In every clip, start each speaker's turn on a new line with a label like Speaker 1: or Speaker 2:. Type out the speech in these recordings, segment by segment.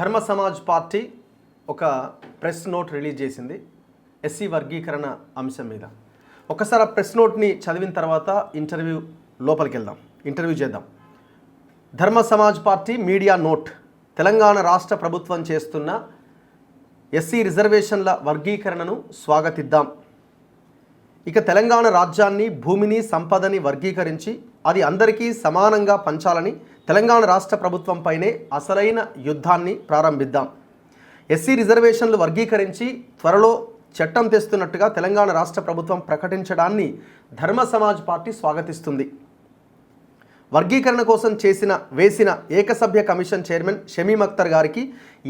Speaker 1: ధర్మ సమాజ్ పార్టీ ఒక press note release చేసింది ఎస్సీ వర్గీకరణ అంశం మీద. ఒకసారి ఆ ప్రెస్ నోట్ని చదివిన తర్వాత ఇంటర్వ్యూ చేద్దాం. ధర్మ Samaj party media note. Telangana రాష్ట్ర ప్రభుత్వం చేస్తున్న ఎస్సీ రిజర్వేషన్ల వర్గీకరణను స్వాగతిద్దాం. ఇక తెలంగాణ రాజ్యాన్ని, భూమిని, సంపదని వర్గీకరించి అది అందరికీ సమానంగా పంచాలని తెలంగాణ రాష్ట్ర ప్రభుత్వంపైనే అసలైన యుద్ధాన్ని ప్రారంభిద్దాం. ఎస్సీ రిజర్వేషన్లు వర్గీకరించి త్వరలో చట్టం తెస్తున్నట్టుగా తెలంగాణ రాష్ట్ర ప్రభుత్వం ప్రకటించడాన్ని ధర్మ సమాజ్ పార్టీ స్వాగతిస్తుంది. వర్గీకరణ కోసం వేసిన ఏకసభ్య కమిషన్ చైర్మన్ షమీమ్ అఖ్తర్ గారికి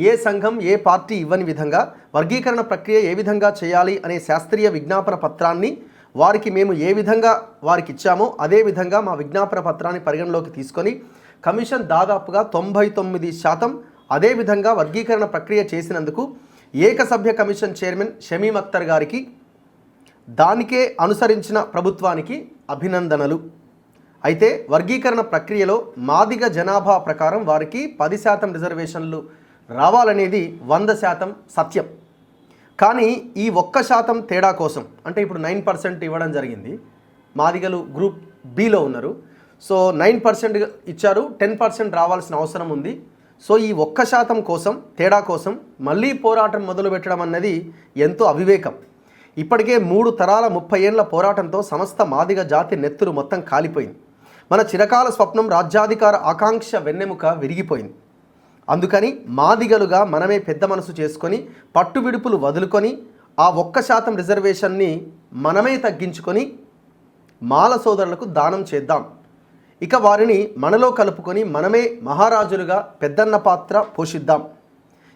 Speaker 1: ఏ సంఘం, ఏ పార్టీ ఇవ్వని విధంగా వర్గీకరణ ప్రక్రియ ఏ విధంగా చేయాలి అనే శాస్త్రీయ విజ్ఞాపన పత్రాన్ని మేము ఏ విధంగా వారికి ఇచ్చామో అదే విధంగా మా విజ్ఞాపన పత్రాన్ని పరిగణలోకి తీసుకొని కమిషన్ దాదాపుగా 99% అదే విధంగా వర్గీకరణ ప్రక్రియ చేసినందుకు ఏకసభ్య కమిషన్ చైర్మన్ షమీమ్ అఖ్తర్ గారికి, దానికే అనుసరించిన ప్రభుత్వానికి అభినందనలు. అయితే వర్గీకరణ ప్రక్రియలో మాదిగ జనాభా ప్రకారం వారికి 10% రిజర్వేషన్లు రావాలనేది 100% సత్యం. కానీ ఈ 1% తేడా కోసం, అంటే ఇప్పుడు 9% ఇవ్వడం జరిగింది, మాదిగలు గ్రూప్ బిలో ఉన్నారు, సో 9% ఇచ్చారు, 10% రావాల్సిన అవసరం ఉంది. సో ఈ 1% కోసం, తేడా కోసం మళ్ళీ పోరాటం మొదలు పెట్టడం అన్నది ఎంతో అవివేకం. ఇప్పటికే 3 తరాల 30 ఏళ్ల పోరాటంతో సమస్త మాదిగ జాతి నెత్తురు మొత్తం కాలిపోయింది. మన చిరకాల స్వప్నం, రాజ్యాధికార ఆకాంక్ష వెన్నెముక విరిగిపోయింది. అందుకని మాదిగలుగా మనమే పెద్ద మనసు చేసుకొని పట్టువిడుపులు వదులుకొని ఆ 1% రిజర్వేషన్ని మనమే తగ్గించుకొని మాల సోదరులకు దానం చేద్దాం. ఇక వారిని మనలో కలుపుకొని మనమే మహారాజులుగా పెద్దన్న పాత్ర పోషిద్దాం.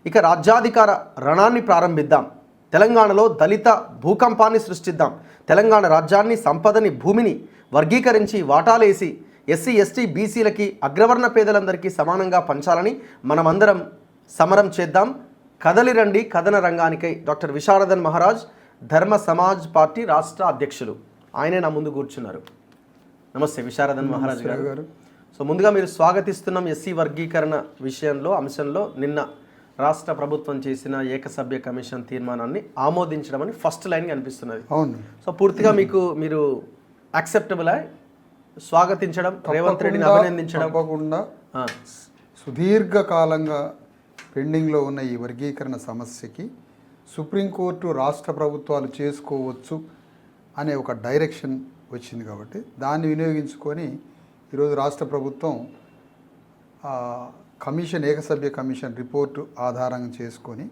Speaker 1: ఇక రాజ్యాధికార రణాన్ని ప్రారంభిద్దాం. తెలంగాణలో దళిత భూకంపాన్ని సృష్టిద్దాం. తెలంగాణ రాజ్యాన్ని, సంపదని, భూమిని వర్గీకరించి వాటాలేసి ఎస్సీ, ఎస్టీ, బీసీలకి, అగ్రవర్ణ పేదలందరికీ సమానంగా పంచాలని మనమందరం సమరం చేద్దాం. కదలి రండి కథన రంగానికై. డాక్టర్ విశారదన్ మహారాజ్, ధర్మ సమాజ్ పార్టీ రాష్ట్ర అధ్యక్షులు, ఆయనే నా ముందు కూర్చున్నారు. నమస్తే విశారదన్ మహారాజ్ గారు. సో ముందుగా మీరు స్వాగతిస్తున్నాం ఎస్సీ వర్గీకరణ అంశంలో నిన్న రాష్ట్ర ప్రభుత్వం చేసిన ఏకసభ్య కమిషన్ తీర్మానాన్ని ఆమోదించడం అని ఫస్ట్ లైన్ కనిపిస్తున్నది.
Speaker 2: అవును.
Speaker 1: సో పూర్తిగా మీరు యాక్సెప్టబుల్ స్వాగతించడం, రేవంత్ రెడ్డిని అభినందించడం?
Speaker 2: తప్పకుండా. సుదీర్ఘకాలంగా పెండింగ్లో ఉన్న ఈ వర్గీకరణ సమస్యకి సుప్రీంకోర్టు రాష్ట్ర ప్రభుత్వాలు చేసుకోవచ్చు అనే ఒక డైరెక్షన్ వచ్చింది కాబట్టి దాన్ని వినియోగించుకొని ఈరోజు రాష్ట్ర ప్రభుత్వం ఏకసభ్య కమిషన్ రిపోర్టు ఆధారంగా చేసుకొని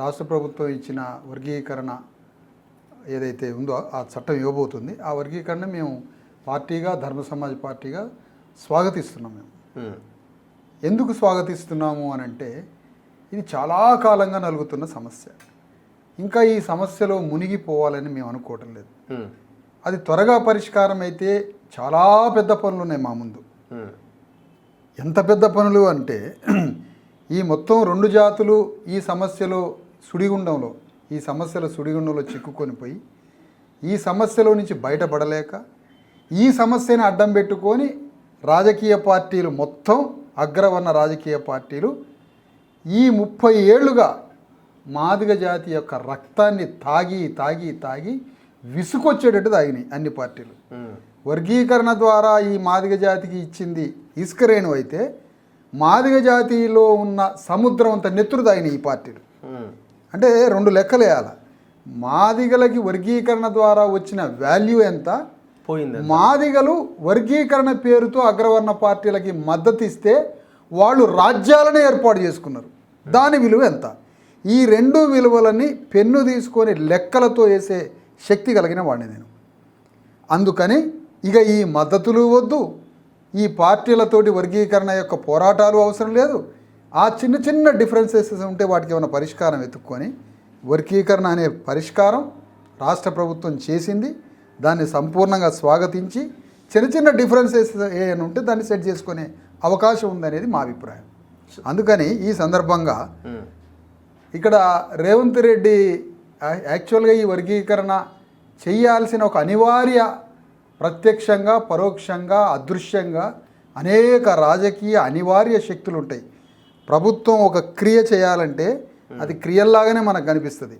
Speaker 2: రాష్ట్ర ప్రభుత్వం ఇచ్చిన వర్గీకరణ ఏదైతే ఉందో ఆ చట్టం ఇవ్వబోతుంది. ఆ వర్గీకరణ మేము పార్టీగా, ధర్మ సమాజ్ పార్టీగా స్వాగతిస్తున్నాం. మేము ఎందుకు స్వాగతిస్తున్నాము అని అంటే, ఇది చాలా కాలంగా నలుగుతున్న సమస్య. ఇంకా ఈ సమస్యలో మునిగిపోవాలని మేము అనుకోవటం లేదు. అది త్వరగా పరిష్కారం అయితే చాలా పెద్ద పనులు ఉన్నాయి మా ముందు. ఎంత పెద్ద పనులు అంటే, ఈ మొత్తం 2 జాతులు ఈ సమస్యల సుడిగుండంలో చిక్కుకొని పోయి ఈ సమస్యలో నుంచి బయటపడలేక ఈ సమస్యని అడ్డం పెట్టుకొని రాజకీయ పార్టీలు, మొత్తం అగ్రవర్ణ రాజకీయ పార్టీలు ఈ 30 ఏళ్లుగా మాదిగ జాతి యొక్క రక్తాన్ని తాగి విసుకొచ్చేటట్టు తాగినాయి అన్ని పార్టీలు. వర్గీకరణ ద్వారా ఈ మాదిగ జాతికి ఇచ్చింది ఇసుకరేణు అయితే, మాదిగ జాతిలో ఉన్న సముద్రం అంత నెత్తురు తాగినాయి ఈ పార్టీలు. అంటే 2 లెక్కలు వేయాలి. మాదిగలకి వర్గీకరణ ద్వారా వచ్చిన వాల్యూ ఎంత పోయింది. మాదిగలు వర్గీకరణ పేరుతో అగ్రవర్ణ పార్టీలకి మద్దతు ఇస్తే వాళ్ళు రాజ్యాలనే ఏర్పాటు చేసుకున్నారు, దాని విలువ ఎంత? ఈ 2 విలువలని పెన్ను తీసుకొని లెక్కలతో వేసే శక్తి కలిగిన వాడిని నేను. అందుకని ఇక ఈ మద్దతులు వద్దు, ఈ పార్టీలతోటి వర్గీకరణ యొక్క పోరాటాలు అవసరం లేదు. ఆ చిన్న డిఫరెన్సెస్ ఉంటే వాటికి ఏమైనా పరిష్కారం వెతుక్కొని, వర్గీకరణ అనే పరిష్కారం రాష్ట్ర ప్రభుత్వం చేసింది, దాన్ని సంపూర్ణంగా స్వాగతించి చిన్న డిఫరెన్సెస్ ఏమైనా ఉంటే దాన్ని సెట్ చేసుకునే అవకాశం ఉందనేది మా అభిప్రాయం. అందుకని ఈ సందర్భంగా ఇక్కడ రేవంత్ రెడ్డి యాక్చువల్గా ఈ వర్గీకరణ చేయాల్సిన ఒక అనివార్య, ప్రత్యక్షంగా, పరోక్షంగా, అదృశ్యంగా అనేక రాజకీయ అనివార్య శక్తులు ఉంటాయి. ప్రభుత్వం ఒక క్రియ చేయాలంటే అది క్రియల్లాగానే మనకు కనిపిస్తుంది,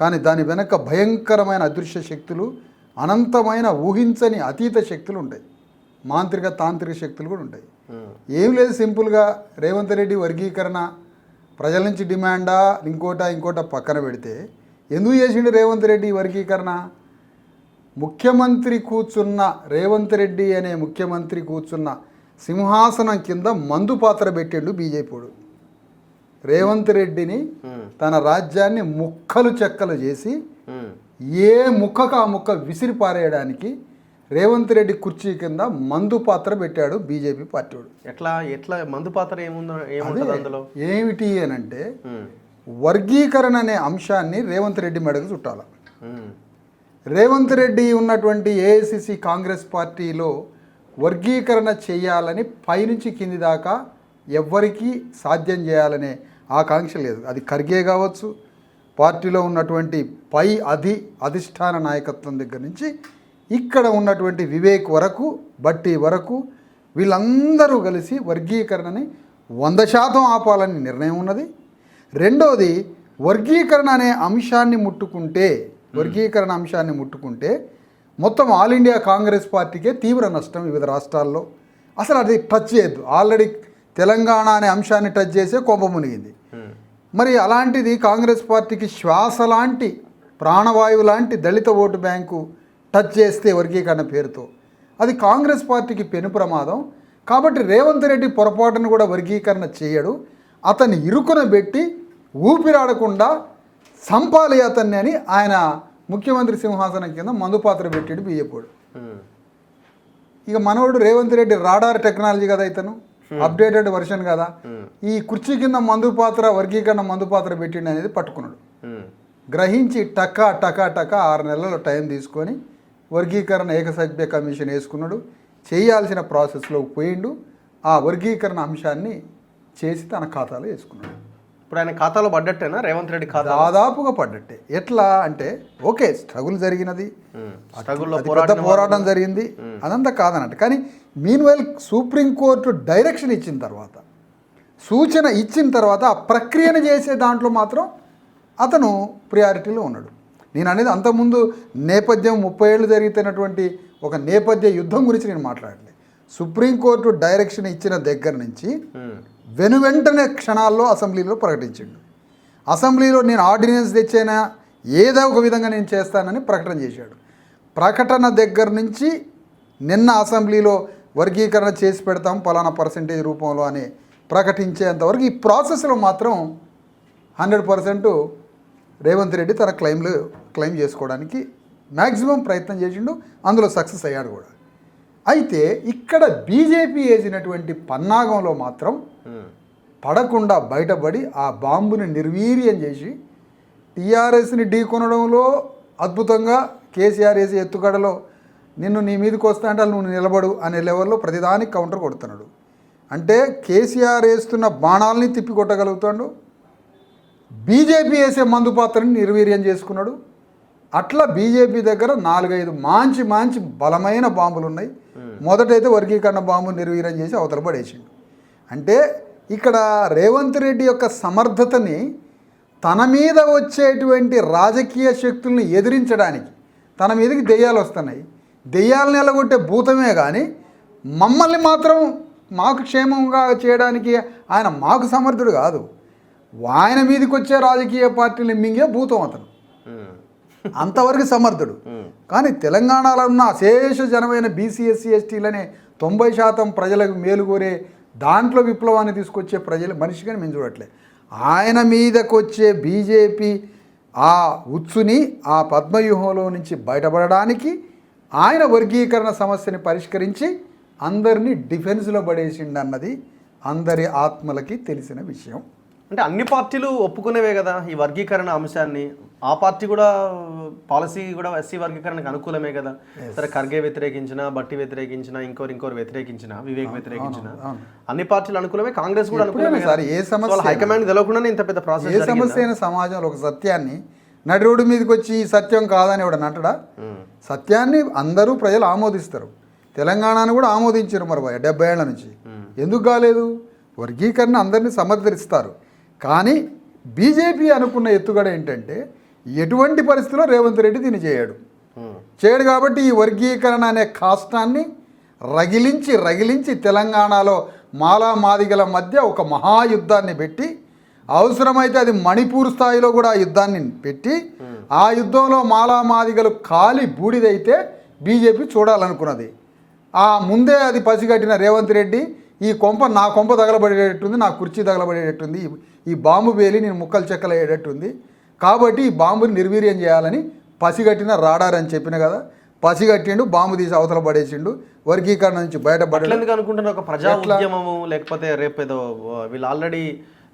Speaker 2: కానీ దాని వెనక భయంకరమైన అదృశ్య శక్తులు, అనంతమైన ఊహించని అతీత శక్తులు ఉంటాయి, మాంత్రిక తాంత్రిక శక్తులు కూడా ఉంటాయి. ఏం లేదు, సింపుల్గా రేవంత్ రెడ్డి వర్గీకరణ ప్రజల నుంచి డిమాండా ఇంకోట పక్కన పెడితే ఎందుకు చేసిండు రేవంత్ రెడ్డి వర్గీకరణ? ముఖ్యమంత్రి కూర్చున్న రేవంత్ రెడ్డి అనే ముఖ్యమంత్రి కూర్చున్న సింహాసనం కింద మందు పాత్ర పెట్టిండు బీజేపీడు. రేవంత్ రెడ్డిని తన రాజ్యాన్ని ముక్కలు చెక్కలు చేసి ఏ ముక్కకు ఆ ముక్క విసిరి పారేయడానికి రేవంత్ రెడ్డి కుర్చీ కింద మందు పాత్ర పెట్టాడు బీజేపీ పార్టీ.
Speaker 1: ఎట్లా మందు పాత్ర ఏముందో
Speaker 2: ఏమిటి అనంటే వర్గీకరణ అనే అంశాన్ని రేవంత్ రెడ్డి మెడకు చుట్టాల. రేవంత్ రెడ్డి ఉన్నటువంటి ఏఐసిసి కాంగ్రెస్ పార్టీలో వర్గీకరణ చేయాలని పైనుంచి కింది దాకా ఎవ్వరికీ సాధ్యం చేయాలనే ఆకాంక్ష లేదు. అది ఖర్గే కావచ్చు, పార్టీలో ఉన్నటువంటి పై అధిష్టాన నాయకత్వం దగ్గర నుంచి ఇక్కడ ఉన్నటువంటి వివేక్ వరకు, బట్టి వరకు వీళ్ళందరూ కలిసి వర్గీకరణని 100% ఆపాలని నిర్ణయం ఉన్నది. రెండోది, వర్గీకరణ అనే అంశాన్ని ముట్టుకుంటే మొత్తం ఆల్ ఇండియా కాంగ్రెస్ పార్టీకే తీవ్ర నష్టం వివిధ రాష్ట్రాల్లో. అసలు అది టచ్ చేయొద్దు, ఆల్రెడీ తెలంగాణ అనే అంశాన్ని టచ్ చేసే కొంప మునిగింది. మరి అలాంటిది కాంగ్రెస్ పార్టీకి శ్వాస లాంటి, ప్రాణవాయువు లాంటి దళిత ఓటు బ్యాంకు టచ్ చేస్తే వర్గీకరణ పేరుతో అది కాంగ్రెస్ పార్టీకి పెను ప్రమాదం. కాబట్టి రేవంత్ రెడ్డి పొరపాటును కూడా వర్గీకరణ చేయడు, అతన్ని ఇరుకున పెట్టి ఊపిరాడకుండా సంపాలి అతన్ని అని ఆయన ముఖ్యమంత్రి సింహాసనం కింద మందు పాత్ర పెట్టాడు బీజేపీడు. ఇక మనోడు రేవంత్ రెడ్డి రాడార్ టెక్నాలజీ కదా, ఇతను అప్డేటెడ్ వర్షన్ కదా, ఈ కుర్చీ కింద వర్గీకరణ మందు పాత్ర పెట్టిండు అనేది పట్టుకున్నాడు. గ్రహించి టకా 6 నెలల టైం తీసుకొని వర్గీకరణ ఏకసభ్య కమిషన్ వేసుకున్నాడు. చేయాల్సిన ప్రాసెస్లోకి పోయిండు, ఆ వర్గీకరణ అంశాన్ని చేసి తన ఖాతాలో వేసుకున్నాడు.
Speaker 1: ఇప్పుడు ఆయన ఖాతాలో పడ్డట్టేనా రేవంత్ రెడ్డి ఖాతా?
Speaker 2: దాదాపుగా పడ్డట్టే. ఎట్లా అంటే ఓకే, స్ట్రగుల్ జరిగినది, పెద్ద పోరాటం జరిగింది, అదంతా కాదన్నట్టు. కానీ మీన్వైల్ సుప్రీంకోర్టు డైరెక్షన్ ఇచ్చిన తర్వాత, సూచన ఇచ్చిన తర్వాత ఆ ప్రక్రియను చేసే దాంట్లో మాత్రం అతను ప్రియారిటీలో ఉన్నాడు. నేను అనేది అంతకుముందు నేపథ్యం 30 ఏళ్ళు జరుగుతున్నటువంటి ఒక నేపథ్య యుద్ధం గురించి నేను మాట్లాడలేదు. సుప్రీంకోర్టు డైరెక్షన్ ఇచ్చిన దగ్గర నుంచి వెనువెంటనే క్షణాల్లో అసెంబ్లీలో ప్రకటించిండు. అసెంబ్లీలో నేను ఆర్డినెన్స్ తెచ్చైనా ఏదో ఒక విధంగా నేను చేస్తానని ప్రకటన చేశాడు. ప్రకటన దగ్గర నుంచి నిన్న అసెంబ్లీలో వర్గీకరణ చేసి పెడతాం పలానా పర్సెంటేజ్ రూపంలో అని ప్రకటించేంతవరకు ఈ ప్రాసెస్లో మాత్రం 100% రేవంత్ రెడ్డి తన క్లెయిమ్ చేసుకోవడానికి మ్యాక్సిమం ప్రయత్నం చేసిండు, అందులో సక్సెస్ అయ్యాడు కూడా. అయితే ఇక్కడ బీజేపీ వేసినటువంటి పన్నాగంలో మాత్రం పడకుండా బయటపడి ఆ బాంబుని నిర్వీర్యం చేసి టీఆర్ఎస్ని ఢీకొనడంలో అద్భుతంగా కేసీఆర్ వేసి ఎత్తుగడలో నీ మీదకి వస్తా అంటే నువ్వు నిలబడు అనే లెవెల్లో ప్రతిదానికి కౌంటర్ కొడుతున్నాడు. అంటే కేసీఆర్ వేస్తున్న బాణాలని తిప్పి కొట్టగలుగుతాడు, బీజేపీ వేసే మందు పాత్రని నిర్వీర్యం చేసుకున్నాడు. అట్లా బీజేపీ దగ్గర 4-5 మంచి బలమైన బాంబులు ఉన్నాయి. మొదటైతే వర్గీకరణ బాంబు నిర్వీర్యం చేసి అవతల పడేసిండు. అంటే ఇక్కడ రేవంత్ రెడ్డి యొక్క సమర్థతని తన మీద వచ్చేటువంటి రాజకీయ శక్తుల్ని ఎదిరించడానికి తన మీదకి దెయ్యాలు వస్తున్నాయి. దెయ్యాలను ఎలగొట్టే భూతమే కానీ మమ్మల్ని మాత్రం మాకు క్షేమంగా చేయడానికి ఆయన మాకు సమర్థుడు కాదు. ఆయన మీదకి వచ్చే రాజకీయ పార్టీని మింగే భూతం అతను, అంతవరకు సమర్థుడు. కానీ తెలంగాణలో ఉన్న అశేష జనమైన బీసీ ఎస్సీ ఎస్టీలనే 90% ప్రజలకు మేలుకోరే దాంట్లో విప్లవాన్ని తీసుకొచ్చే మనిషిగాని మేము చూడట్లే. ఆయన మీదకి వచ్చే బీజేపీ ఆ ఉచ్చుని ఆ పద్మవ్యూహంలో నుంచి బయటపడడానికి ఆయన వర్గీకరణ సమస్యని పరిష్కరించి అందరినీ డిఫెన్స్లో పడేసిండన్నది అందరి ఆత్మలకి తెలిసిన విషయం.
Speaker 1: అంటే అన్ని పార్టీలు ఒప్పుకునేవే కదా ఈ వర్గీకరణ అంశాన్ని. ఆ పార్టీ కూడా పాలసీ కూడా ఎస్సీ వర్గీకరణకు అనుకూలమే కదా. సరే, ఖర్గే వ్యతిరేకించిన, బట్టి వ్యతిరేకించిన, ఇంకోరు వ్యతిరేకించిన, వివేక్ వ్యతిరేకించిన, అన్ని పార్టీలు అనుకూలమే, కాంగ్రెస్ కూడా అనుకూలమే.
Speaker 2: ఏ సమస్య
Speaker 1: హైకమాండ్ తెలవకుండానే ఇంత పెద్ద ప్రాసెస్.
Speaker 2: ఏ సమస్య అయిన సమాజంలో ఒక సత్యాన్ని నడి రోడ్డు మీదకి వచ్చి సత్యం కాదని ఎవడ అంటడా? సత్యాన్ని అందరూ ప్రజలు ఆమోదిస్తారు. తెలంగాణను కూడా ఆమోదించారు మరి 70 ఏళ్ల నుంచి. ఎందుకు కాలేదు? వర్గీకరణ అందరినీ సమర్థిస్తారు. కానీ బీజేపీ అనుకున్న ఎత్తుగడ ఏంటంటే ఎటువంటి పరిస్థితిలో రేవంత్ రెడ్డి దీన్ని చేయడు కాబట్టి ఈ వర్గీకరణ అనే కాష్టాన్ని రగిలించి తెలంగాణలో మాలా మాదిగల మధ్య ఒక మహాయుద్ధాన్ని పెట్టి, అవసరమైతే అది మణిపూర్ స్థాయిలో కూడా ఆ యుద్ధాన్ని పెట్టి, ఆ యుద్ధంలో మాలా మాదిగలు కాలి బూడిదైతే బీజేపీ చూడాలనుకున్నది. ఆ ముందే అది పసిగట్టిన రేవంత్ రెడ్డి ఈ నా కొంప తగలబడేటట్టుంది, నా కుర్చీ తగలబడేటట్టుంది, ఈ బాంబు వేలి నేను ముక్కలు చెక్కలయ్యేటట్టుంది, కాబట్టి ఈ బాంబుని నిర్వీర్యం చేయాలని పసిగట్టిన రాడార్ అని చెప్పిన కదా, పసిగట్టిండు, బాంబు తీసి అవతల పడేసిండు, వర్గీకరణ నుంచి బయటపడలేదు.
Speaker 1: ఎందుకు అనుకుంటున్నా ఒక ప్రజా ఉద్యమము, లేకపోతే రేపేదో వీళ్ళు ఆల్రెడీ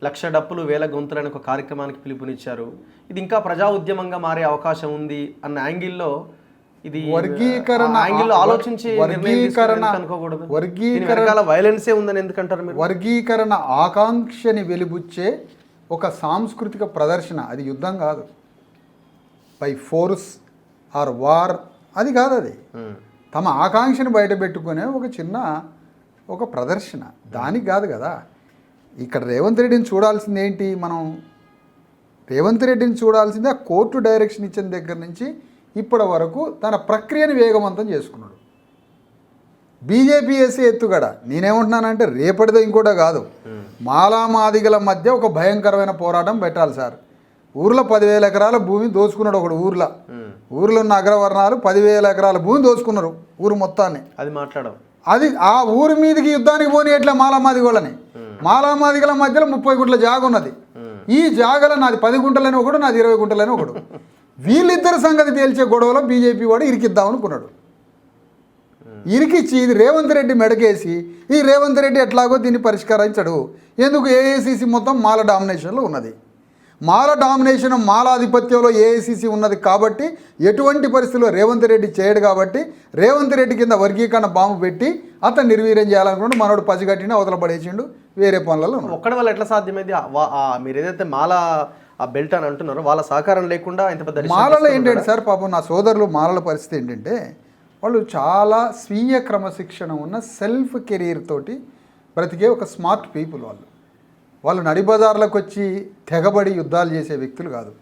Speaker 1: 1,00,000 డప్పులు 1,000 గొంతులని ఒక కార్యక్రమానికి పిలుపునిచ్చారు, ఇది ఇంకా ప్రజా ఉద్యమంగా మారే అవకాశం ఉంది అన్న యాంగిల్లో ఇది
Speaker 2: వర్గీకరణ
Speaker 1: ఆలోచించి వైలెన్సే ఉందని ఎందుకంటారు మీరు?
Speaker 2: వర్గీకరణ ఆకాంక్షని వెలిబుచ్చే ఒక సాంస్కృతిక ప్రదర్శన, అది యుద్ధం కాదు, బై ఫోర్స్ ఆర్ వార్ అది కాదు, అది తమ ఆకాంక్షను బయట పెట్టుకునే ఒక ప్రదర్శన, దానికి కాదు కదా. ఇక్కడ రేవంత్ రెడ్డిని చూడాల్సింది ఏంటి, మనం రేవంత్ రెడ్డిని చూడాల్సింది ఆ కోర్టు డైరెక్షన్ ఇచ్చిన దగ్గర నుంచి ఇప్పటి వరకు తన ప్రక్రియను వేగవంతం చేసుకున్నాడు. బీజేపీ వేసే ఎత్తుగడ నేనేమంటున్నానంటే రేపటిదో ఇంకోటో కాదు, మాలామాదిగల మధ్య ఒక భయంకరమైన పోరాటం పెట్టాలి సార్. ఊర్లో 10,000 ఎకరాల భూమి దోచుకున్నాడు ఒకడు, ఊర్లో ఉన్న అగ్రవర్ణాలు 10,000 ఎకరాల భూమి దోచుకున్నారు ఊరు మొత్తాన్ని. అది ఆ ఊరి మీదకి యుద్ధానికి పోనీ ఎట్లా మాలామాదిగోళ్ళని, మాలామాదిగల మధ్యలో 30 గుంటల జాగ ఉన్నది, ఈ జాగలో నాది 10 గుంటలని ఒకడు, నాది 20 గుంటలని ఒకడు, వీళ్ళిద్దరు సంగతి తేల్చే గొడవలో బీజేపీ వాడు ఇరికిద్దామనుకున్నాడు. ఇరికిచ్చి ఇది రేవంత్ రెడ్డి మెడకేసి, ఈ రేవంత్ రెడ్డి ఎట్లాగో దీన్ని పరిష్కరించడు. ఎందుకు ఏఐసిసి మొత్తం మాల డామినేషన్లో ఉన్నది, మాలాధిపత్యంలో ఏఐసిసి ఉన్నది కాబట్టి ఎటువంటి పరిస్థితుల్లో రేవంత్ రెడ్డి చేయడు కాబట్టి రేవంత్ రెడ్డి కింద వర్గీకరణ బాంబు పెట్టి అతను నిర్వీర్యం చేయాలనుకుంటే మనోడు పసిగట్టిన అవతల పడేసిండు వేరే పనులలో.
Speaker 1: ఒక్కడి వల్ల ఎట్లా సాధ్యమైంది? మీరు ఏదైతే మాల ఆ బెల్ట్ అని అంటున్నారో వాళ్ళ సహకారం లేకుండా ఇంత పెద్ద
Speaker 2: మాలలో ఏంటంటే సార్, పాపం నా సోదరులు మాలల పరిస్థితి ఏంటంటే వాళ్ళు చాలా స్వీయ క్రమశిక్షణ ఉన్న సెల్ఫ్ కెరీర్ తోటి బ్రతికే ఒక స్మార్ట్ పీపుల్. వాళ్ళు నడిబజార్లకు వచ్చి తెగబడి యుద్ధాలు చేసే వ్యక్తులు కాదు.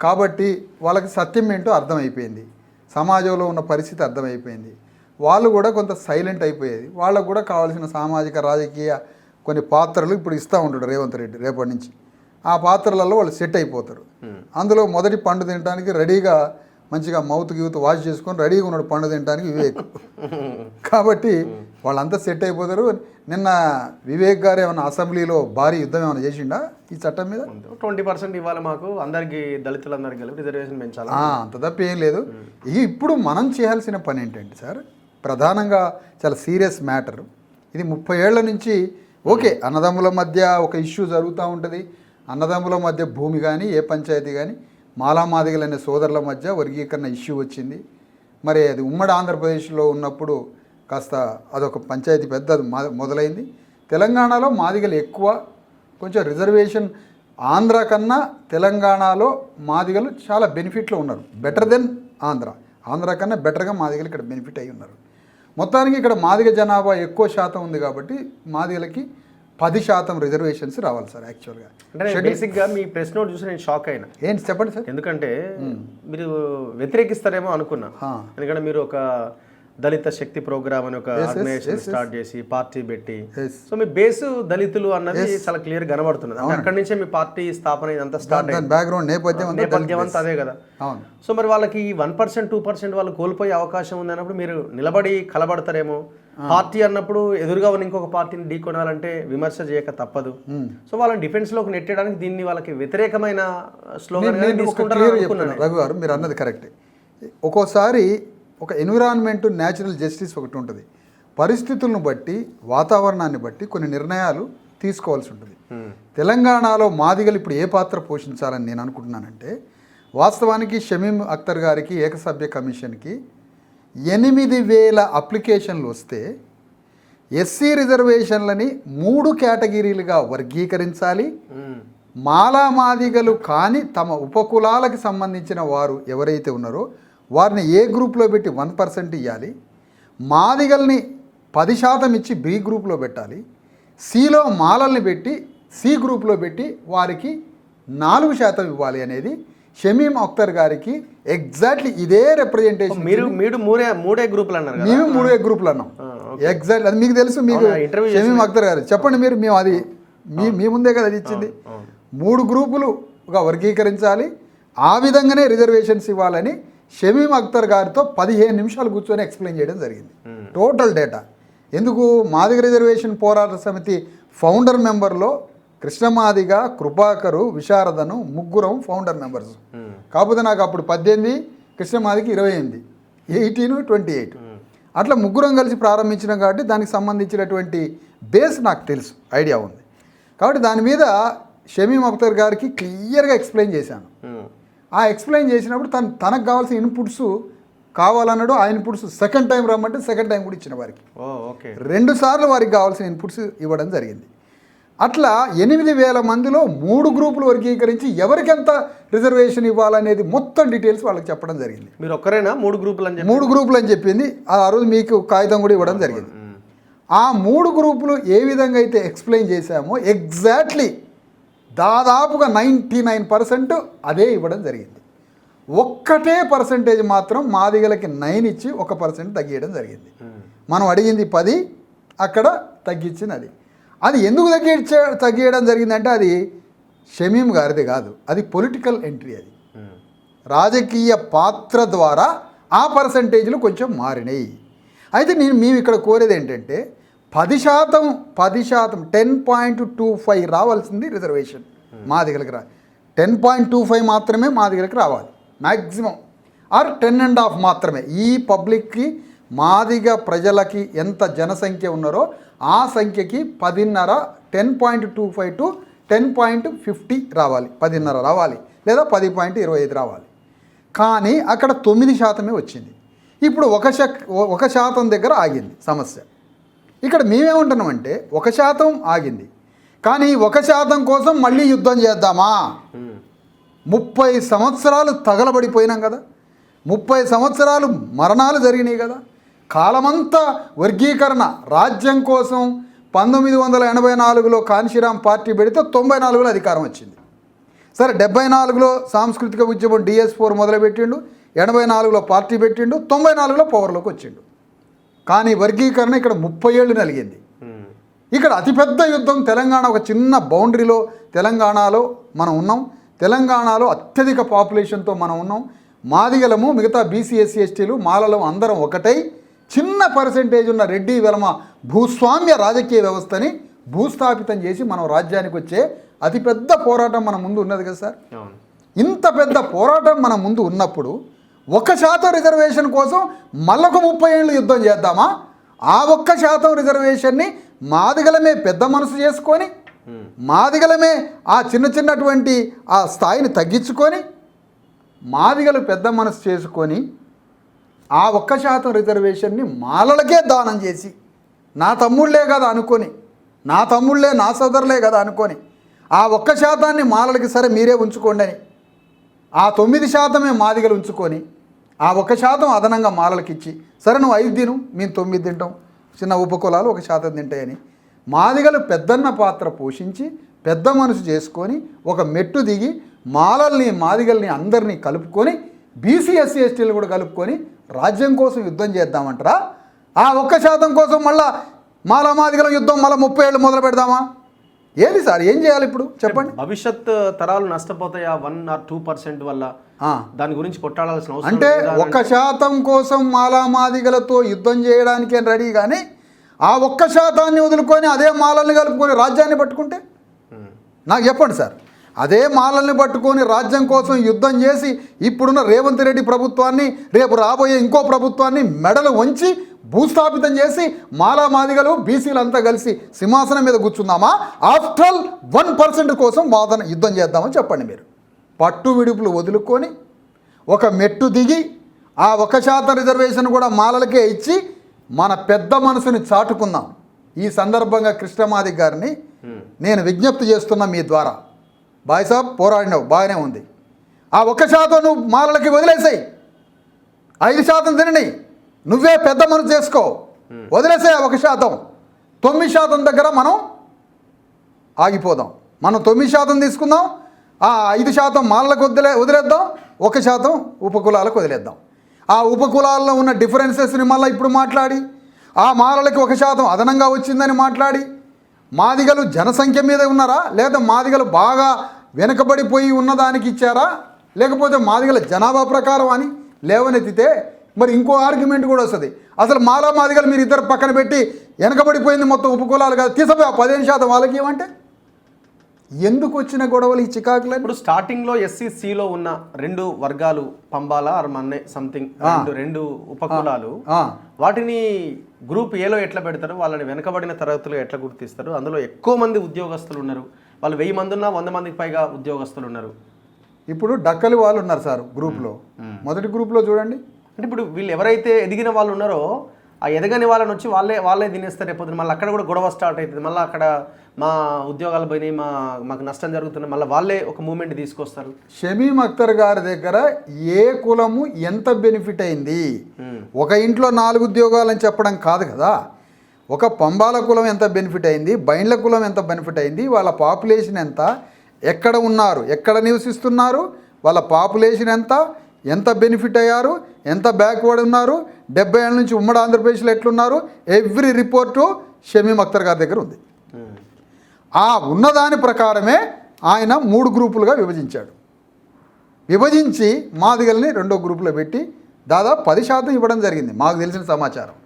Speaker 2: కాబట్టి వాళ్ళకి సత్యం ఏంటో అర్థమైపోయింది, సమాజంలో ఉన్న పరిస్థితి అర్థమైపోయింది. వాళ్ళు కూడా కొంత సైలెంట్ అయిపోయేది. వాళ్ళకు కూడా కావాల్సిన సామాజిక రాజకీయ కొన్ని పాత్రలు ఇప్పుడు ఇస్తూ ఉంటాడు రేవంత్ రెడ్డి రేపటి నుంచి. ఆ పాత్రలలో వాళ్ళు సెట్ అయిపోతారు. అందులో మొదటి పండు తినడానికి రెడీగా మంచిగా మౌత్ గీవుతూ వాష్ చేసుకొని రెడీగా ఉన్నాడు పండు తినడానికి వివేక్. కాబట్టి వాళ్ళంతా సెట్ అయిపోతారు. నిన్న వివేక్ గారు ఏమైనా అసెంబ్లీలో భారీ యుద్ధం ఏమైనా చేసిండా ఈ చట్టం మీద?
Speaker 1: 20% ఇవ్వాలి మాకు, అందరికీ దళితులందరికీ కలిపి రిజర్వేషన్ పెంచాలి,
Speaker 2: అంత తప్ప ఏం లేదు. ఇప్పుడు మనం చేయాల్సిన పని ఏంటంటే సార్, ప్రధానంగా చాలా సీరియస్ మ్యాటర్ ఇది. 30 ఏళ్ల నుంచి ఓకే అన్నదమ్ముల మధ్య ఒక ఇష్యూ జరుగుతూ ఉంటుంది, అన్నదమ్ముల మధ్య భూమి కానీ ఏ పంచాయతీ కానీ, మాలామాదిగలు అనే సోదరుల మధ్య వర్గీకరణ ఇష్యూ వచ్చింది. మరి అది ఉమ్మడి ఆంధ్రప్రదేశ్లో ఉన్నప్పుడు కాస్త అదొక పంచాయతీ పెద్ద మొదలైంది. తెలంగాణలో మాదిగలు ఎక్కువ, కొంచెం రిజర్వేషన్ ఆంధ్ర కన్నా తెలంగాణలో మాదిగలు చాలా బెనిఫిట్లో ఉన్నారు, బెటర్ దెన్ ఆంధ్ర కన్నా బెటర్గా మాదిగలు ఇక్కడ బెనిఫిట్ అయి ఉన్నారు. మొత్తానికి ఇక్కడ మాదిగ జనాభా ఎక్కువ శాతం ఉంది కాబట్టి మాదిగలకి 10% రిజర్వేషన్స్ రావాలి సార్. యాక్చువల్గా
Speaker 1: అంటే బేసిక్గా మీ ప్రెస్ నోట్ చూసి నేను షాక్ అయినా.
Speaker 2: ఏంటి చెప్పండి సార్?
Speaker 1: ఎందుకంటే మీరు వ్యతిరేకిస్తారేమో అనుకున్నా, ఎందుకంటే మీరు ఒక దళిత శక్తి ప్రోగ్రామ్ అని ఒక ఆర్గనైజేషన్ స్టార్ట్ చేసి పార్టీ పెట్టి, సో మీ బేసు దళితులు అన్నది చాలా క్లియర్ కనబడుతున్నది. అక్కడి నుంచే మీ పార్టీ స్థాపన ఇదంతా స్టార్ట్ అయింది,
Speaker 2: బ్యాక్గ్రౌండ్
Speaker 1: నేపథ్యం అంతా అదే కదా. సో మరి వాళ్ళకి 1% 2% వాళ్ళు కోల్పోయే అవకాశం ఉంది అన్నప్పుడు మీరు నిలబడి కలబడతారేమో. పార్టీ అన్నప్పుడు ఎదురుగా ఉన్న ఇంకొక పార్టీని ఢీకొనాలంటే విమర్శ చేయక తప్పదు. సో వాళ్ళని డిఫెన్స్ లోకి నెట్టడానికి దీన్ని వాళ్ళకి వ్యతిరేకమైన స్లోగన్
Speaker 2: రఘు గారు మీరు అన్నది కరెక్టే. ఒక్కోసారి ఒక ఎన్విరాన్మెంట్ న్యాచురల్ జస్టిస్ ఒకటి ఉంటుంది, పరిస్థితులను బట్టి వాతావరణాన్ని బట్టి కొన్ని నిర్ణయాలు తీసుకోవాల్సి ఉంటుంది. తెలంగాణలో మాదిగలు ఇప్పుడు ఏ పాత్ర పోషించాలని నేను అనుకుంటున్నానంటే, వాస్తవానికి షమీం అఖ్తర్ గారికి ఏకసభ్య కమిషన్కి 8,000 అప్లికేషన్లు వస్తే ఎస్సీ రిజర్వేషన్లని 3 కేటగిరీలుగా వర్గీకరించాలి. మాలామాదిగలు కానీ తమ ఉపకులాలకు సంబంధించిన వారు ఎవరైతే ఉన్నారో వారిని ఏ గ్రూప్లో పెట్టి 1% ఇవ్వాలి, మాదిగల్ని 10% ఇచ్చి బి గ్రూప్లో పెట్టాలి, సిలో మాలల్ని పెట్టి సి గ్రూప్లో పెట్టి వారికి 4% ఇవ్వాలి అనేది షమీం అఖ్తర్ గారికి ఎగ్జాక్ట్లీ ఇదే రిప్రజెంటేషన్.
Speaker 1: మీరు మూడే గ్రూపులు అన్నారు కదా,
Speaker 2: మేము 3 గ్రూపులు అన్నాం. ఎగ్జాక్ట్లీ అది మీకు తెలుసు. మీకు షమీం అఖ్తర్ గారు చెప్పండి మీరు. మేము అది మీ ముందే కదా అది ఇచ్చింది. 3 గ్రూపులుగా వర్గీకరించాలి, ఆ విధంగానే రిజర్వేషన్స్ ఇవ్వాలని షమీం అఖ్తర్ గారితో 15 నిమిషాలు కూర్చొని ఎక్స్ప్లెయిన్ చేయడం జరిగింది. Total data. ఎందుకు మాదిగ రిజర్వేషన్ పోరాట సమితి ఫౌండర్ మెంబర్లో కృష్ణమాదిగ, కృపాకరు, విశారదను ముగ్గురం ఫౌండర్ మెంబర్స్. కాకపోతే నాకు అప్పుడు 18, కృష్ణమాదికి 28, 18, 28 అట్లా ముగ్గురం కలిసి ప్రారంభించినాం. కాబట్టి దానికి సంబంధించినటువంటి బేస్ నాకు తెలుసు, ఐడియా ఉంది. కాబట్టి దాని మీద షమీం అఖ్తర్ గారికి క్లియర్గా ఎక్స్ప్లెయిన్ చేశాను. ఆ ఎక్స్ప్లెయిన్ చేసినప్పుడు తనకు కావాల్సిన ఇన్పుట్స్ కావాలన్నాడు. ఆ ఇన్పుట్స్ సెకండ్ టైం రమ్మంటే సెకండ్ టైం కూడా ఇచ్చిన వారికి 2 సార్లు వారికి కావాల్సిన ఇన్పుట్స్ ఇవ్వడం జరిగింది. అట్లా 8,000 మందిలో 3 గ్రూపులు వర్గీకరించి ఎవరికి ఎంత రిజర్వేషన్ ఇవ్వాలనేది మొత్తం డీటెయిల్స్ వాళ్ళకి చెప్పడం జరిగింది.
Speaker 1: మీరు ఒక్కరేనా 3 గ్రూపులు అని
Speaker 2: 3 గ్రూపులు అని చెప్పింది. ఆ రోజు మీకు కాగితం కూడా ఇవ్వడం జరిగింది. ఆ 3 గ్రూపులు ఏ విధంగా అయితే ఎక్స్ప్లెయిన్ చేశామో ఎగ్జాక్ట్లీ దాదాపుగా 99% అదే ఇవ్వడం జరిగింది. ఒక్కటే పర్సంటేజ్ మాత్రం మాదిగలకి 9 ఇచ్చి 1% తగ్గియడం జరిగింది. మనం అడిగింది 10, అక్కడ తగ్గించింది. అది ఎందుకు తగ్గియడం జరిగిందంటే అది షమీం గారిది కాదు, అది పొలిటికల్ ఎంట్రీ. అది రాజకీయ పాత్ర ద్వారా ఆ పర్సంటేజ్లు కొంచెం మారినాయి. అయితే మేము ఇక్కడ కోరేది ఏంటంటే 10% 10.25 రావాల్సింది రిజర్వేషన్ మాదిగలకి 10.25 మాత్రమే మాదిగలకి రావాలి మ్యాక్సిమం, ఆర్ 10.5 మాత్రమే. ఈ పబ్లిక్కి మాదిగ ప్రజలకి ఎంత జనసంఖ్య ఉన్నారో ఆ సంఖ్యకి 10.5 10.25 to 10.50 రావాలి, 10.5 రావాలి, లేదా 10.25 రావాలి. కానీ అక్కడ 9% వచ్చింది. ఇప్పుడు 1% దగ్గర ఆగింది సమస్య. ఇక్కడ మేమేమంటున్నామంటే 1% ఆగింది, కానీ 1% కోసం మళ్ళీ యుద్ధం చేద్దామా? 30 సంవత్సరాలు తగలబడిపోయినాం కదా, 30 సంవత్సరాలు మరణాలు జరిగినాయి కదా, కాలమంతా వర్గీకరణ రాజ్యం కోసం 1984లో కాన్షీరామ్ పార్టీ పెడితే 94లో అధికారం వచ్చింది. సరే 74లో సాంస్కృతిక ఉద్యమం DS4 మొదలుపెట్టిండు, 84లో పార్టీ పెట్టిండు, 94లో పవర్లోకి వచ్చిండు. కానీ వర్గీకరణ ఇక్కడ 30 ఏళ్ళు నలిగింది. ఇక్కడ అతిపెద్ద యుద్ధం తెలంగాణ, ఒక చిన్న బౌండరీలో తెలంగాణలో మనం ఉన్నాం. తెలంగాణలో అత్యధిక పాపులేషన్తో మనం ఉన్నాం. మాదిగలము, మిగతా BC SC STలు, మాలలం అందరం ఒకటై చిన్న పర్సెంటేజ్ ఉన్న రెడ్డి వెలమ భూస్వామ్య రాజకీయ వ్యవస్థని భూస్థాపితం చేసి మనం రాజ్యానికి వచ్చే అతిపెద్ద పోరాటం మన ముందు ఉన్నది కదా సార్. ఇంత పెద్ద పోరాటం మన ముందు ఉన్నప్పుడు 1% రిజర్వేషన్ కోసం మళ్ళొక 30 ఏళ్ళు యుద్ధం చేద్దామా? ఆ 1% రిజర్వేషన్ని మాదిగలమే పెద్ద మనసు చేసుకొని, మాదిగలమే ఆ చిన్నటువంటి ఆ స్థాయిని తగ్గించుకొని, మాదిగలు పెద్ద మనసు చేసుకొని ఆ 1% రిజర్వేషన్ని మాలలకే దానం చేసి, నా తమ్ముళ్ళే కదా అనుకొని, నా తమ్ముళ్ళే నా సోదరులే కదా అనుకొని ఆ 1%ని మాలలకి సరే మీరే ఉంచుకోండి అని, ఆ 9% మాదిగలు ఉంచుకొని ఆ 1% అదనంగా మాలలకి ఇచ్చి, సరే నువ్వు 5 తిను, మేము 9 తింటాం, చిన్న ఉపకులాలు 1% తింటాయని మాదిగలు పెద్దన్న పాత్ర పోషించి పెద్ద మనసు చేసుకొని ఒక మెట్టు దిగి మాలల్ని మాదిగల్ని అందరినీ కలుపుకొని BC SC STలు కూడా కలుపుకొని రాజ్యం కోసం యుద్ధం చేద్దామంటారా? ఆ 1% కోసం మళ్ళా మాదిగల యుద్ధం మళ్ళీ 30 ఏళ్ళు మొదలు పెడదామా? ఏది సార్, ఏం చేయాలి ఇప్పుడు చెప్పండి?
Speaker 1: భవిష్యత్ తరాలు నష్టపోతాయా 1 or 2% వల్ల? దాని గురించి కొట్టాడాల్సిన అవసరం
Speaker 2: అంటే 1% కోసం మాదిగలతో యుద్ధం చేయడానికి రెడీ, కానీ ఆ 1%ని వదులుకొని అదే మాలల్ని కలుపుకొని రాజ్యాన్ని పట్టుకుంటే నాకు చెప్పండి సార్. అదే మాలల్ని పట్టుకొని రాజ్యం కోసం యుద్ధం చేసి ఇప్పుడున్న రేవంత్ రెడ్డి ప్రభుత్వాన్ని, రేపు రాబోయే ఇంకో ప్రభుత్వాన్ని మెడలు వంచి భూస్థాపితం చేసి మాదిగలు BCలంతా కలిసి సింహాసనం మీద కూర్చుందామా? ఆఫ్టర్ 1% కోసం యుద్ధం చేద్దామని చెప్పండి మీరు. పట్టు విడుపులు వదులుకొని ఒక మెట్టు దిగి ఆ 1% రిజర్వేషన్ కూడా మాలలకే ఇచ్చి మన పెద్ద మనసుని చాటుకుందాం. ఈ సందర్భంగా కృష్ణమాది గారిని నేను విజ్ఞప్తి చేస్తున్నా మీ ద్వారా. బాయ్ సాబ్, పోరాడినావు బాగానే ఉంది, ఆ 1% నువ్వు మాలలకి వదిలేసాయి, 5% తినని, నువ్వే పెద్ద మనసు చేసుకో, వదిలేసాయి ఆ 1%. 9% దగ్గర మనం ఆగిపోదాం. మనం 9% తీసుకుందాం, ఆ 5% మాలలకు వదిలేద్దాం, 1% ఉపకులాలకు వదిలేద్దాం. ఆ ఉపకులాల్లో ఉన్న డిఫరెన్సెస్ని మళ్ళీ ఇప్పుడు మాట్లాడి ఆ మాలలకి 1% అదనంగా వచ్చిందని మాట్లాడి మాదిగలు జనసంఖ్య మీద ఉన్నారా, లేదా మాదిగలు బాగా వెనుకబడిపోయి ఉన్నదానికి ఇచ్చారా, లేకపోతే మాదిగల జనాభా ప్రకారం అని లేవనెత్తితే మరి ఇంకో ఆర్గ్యుమెంట్ కూడా వస్తుంది. అసలు మాదిగలు మీరు ఇద్దరు పక్కన పెట్టి వెనకబడిపోయింది మొత్తం ఉపకులాలు కాదు, తీసపోయి ఆ 15% వాళ్ళకి ఏమంటే ఎందుకు వచ్చిన గొడవలు ఈ చికాకులు?
Speaker 1: ఇప్పుడు స్టార్టింగ్లో SCCలో ఉన్న 2 వర్గాలు పంబాల ఆర్ మన్నే సంథింగ్ రెండు ఉపకులాలు, వాటిని గ్రూప్ ఏలో ఎట్లా పెడతారు, వాళ్ళని వెనకబడిన తరగతులు ఎట్లా గుర్తిస్తారు? అందులో ఎక్కువ మంది ఉద్యోగస్తులు ఉన్నారు, వాళ్ళు 1000 మంది ఉన్నా 100 మందికి పైగా ఉద్యోగస్తులు ఉన్నారు.
Speaker 2: ఇప్పుడు డక్కలి వాళ్ళు ఉన్నారు సార్ గ్రూప్లో, మొదటి గ్రూప్లో చూడండి.
Speaker 1: అంటే ఇప్పుడు వీళ్ళు ఎవరైతే ఎదిగిన వాళ్ళు ఉన్నారో ఆ ఎదగని వాళ్ళని వచ్చి వాళ్ళే తినేస్తారు రేపు. మళ్ళీ అక్కడ కూడా గొడవ స్టార్ట్ అవుతుంది, మళ్ళీ అక్కడ మా ఉద్యోగాలు పోయినాయి, మాకు నష్టం జరుగుతుంది, మళ్ళీ వాళ్ళే ఒక మూమెంట్ తీసుకొస్తారు.
Speaker 2: షమీమ్ అఖ్తర్ గారి దగ్గర ఏ కులము ఎంత బెనిఫిట్ అయింది, ఒక ఇంట్లో 4 ఉద్యోగాలు అని చెప్పడం కాదు కదా. ఒక పంబాల కులం ఎంత బెనిఫిట్ అయింది, బైండ్ల కులం ఎంత బెనిఫిట్ అయింది, వాళ్ళ పాపులేషన్ ఎంత, ఎక్కడ ఉన్నారు, ఎక్కడ నివసిస్తున్నారు, వాళ్ళ పాపులేషన్ ఎంత బెనిఫిట్ అయ్యారు, ఎంత బ్యాక్వర్డ్ ఉన్నారు, 70 ఏళ్ళ నుంచి ఉమ్మడి ఆంధ్రప్రదేశ్లో ఎట్లున్నారు, ఎవ్రీ రిపోర్టు షమీమ్ అఖ్తర్ గారి దగ్గర ఉంది. ఆ ఉన్నదాని ప్రకారమే ఆయన 3 గ్రూపులుగా విభజించాడు. విభజించి మాదిగల్ని 2వ గ్రూపులో పెట్టి దాదాపు 10% ఇవ్వడం జరిగింది మాకు తెలిసిన సమాచారం.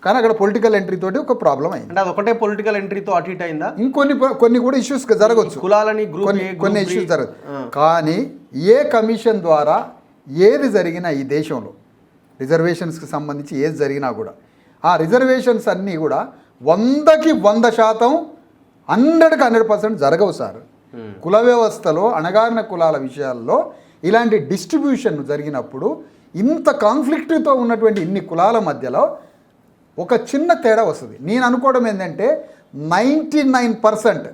Speaker 2: కానీ అక్కడ పొలిటికల్ ఎంట్రీ తోటి ఒక ప్రాబ్లం అయింది.
Speaker 1: అంటే అదొకటే పొలిటికల్ ఎంట్రీతో అటు ఇటు అయిందా?
Speaker 2: కొన్ని కూడా ఇష్యూస్ జరగవచ్చు,
Speaker 1: కులాలని
Speaker 2: కొన్ని ఇష్యూస్ జరగదు. కానీ ఏ కమిషన్ ద్వారా ఏది జరిగినా ఈ దేశంలో రిజర్వేషన్స్కి సంబంధించి ఏది జరిగినా కూడా ఆ రిజర్వేషన్స్ అన్నీ కూడా 100కి 100% 100కి 100% జరగవు సార్. కుల వ్యవస్థలో అణగారిన కులాల విషయాల్లో ఇలాంటి డిస్ట్రిబ్యూషన్ జరిగినప్పుడు ఇంత కాన్ఫ్లిక్ట్తో ఉన్నటువంటి ఇన్ని కులాల మధ్యలో ఒక చిన్న తేడా వస్తుంది. నేను అనుకోవడం ఏంటంటే 99%,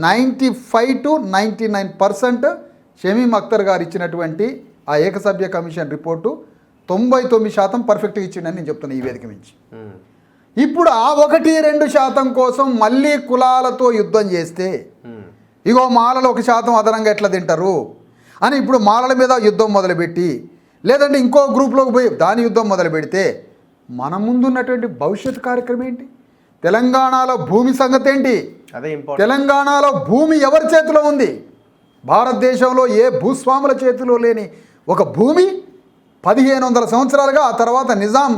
Speaker 2: 95 to 99% షమీమ్ అఖ్తర్ గారు ఇచ్చినటువంటి ఆ ఏకసభ్య కమిషన్ రిపోర్టు 99% పర్ఫెక్ట్గా ఇచ్చిండని నేను చెప్తున్నాను ఈ వేదిక నుంచి. ఇప్పుడు ఆ 1-2% కోసం మళ్ళీ కులాలతో యుద్ధం చేస్తే ఇగో మాలలు 1% అదనంగా ఎట్లా తింటారు అని ఇప్పుడు మాలల మీద యుద్ధం మొదలుపెట్టి, లేదంటే ఇంకో గ్రూప్లోకి పోయి దాని యుద్ధం మొదలు పెడితే మన ముందున్నటువంటి భవిష్యత్ కార్యక్రమం ఏంటి? తెలంగాణలో భూమి సంగతి ఏంటి?
Speaker 1: అదే ఇంపార్టెంట్.
Speaker 2: తెలంగాణలో భూమి ఎవరి చేతిలో ఉంది? భారతదేశంలో ఏ భూస్వాముల చేతిలో లేని ఒక భూమి 1500 సంవత్సరాలుగా, ఆ తర్వాత నిజాం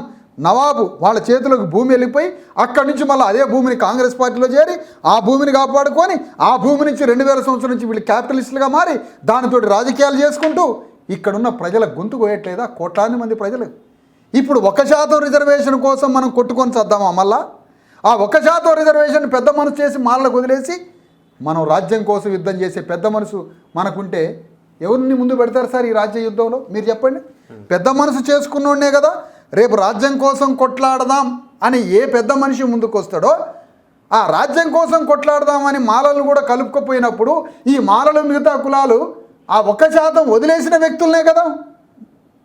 Speaker 2: నవాబు వాళ్ళ చేతులకు భూమి వెళ్ళిపోయి అక్కడి నుంచి మళ్ళీ అదే భూమిని కాంగ్రెస్ పార్టీలో చేరి ఆ భూమిని కాపాడుకొని ఆ భూమి నుంచి 2000 సంవత్సరం నుంచి వీళ్ళు క్యాపిటలిస్టులుగా మారి దానితోటి రాజకీయాలు చేసుకుంటూ ఇక్కడున్న ప్రజల గొంతు కోయట్లేదా? కోట్లాది మంది ప్రజలు. ఇప్పుడు 1% రిజర్వేషన్ కోసం మనం కొట్టుకొని చద్దామా? మళ్ళా ఆ 1% రిజర్వేషన్ పెద్ద మనసు చేసి మాలకు వదిలేసి మనం రాజ్యం కోసం యుద్ధం చేసే పెద్ద మనసు మనకుంటే ఎవరిని ముందు పెడతారు సార్ ఈ రాజ్య యుద్ధంలో? మీరు చెప్పండి. పెద్ద మనసు చేసుకున్నోడే కదా రేపు రాజ్యం కోసం కొట్లాడదాం అని ఏ పెద్ద మనిషి ముందుకు వస్తాడో ఆ రాజ్యం కోసం కొట్లాడదామని మాలలు కూడా కలుపుకపోయినప్పుడు ఈ మాలలు మిగతా కులాలు ఆ 1% వదిలేసిన వ్యక్తులనే కదా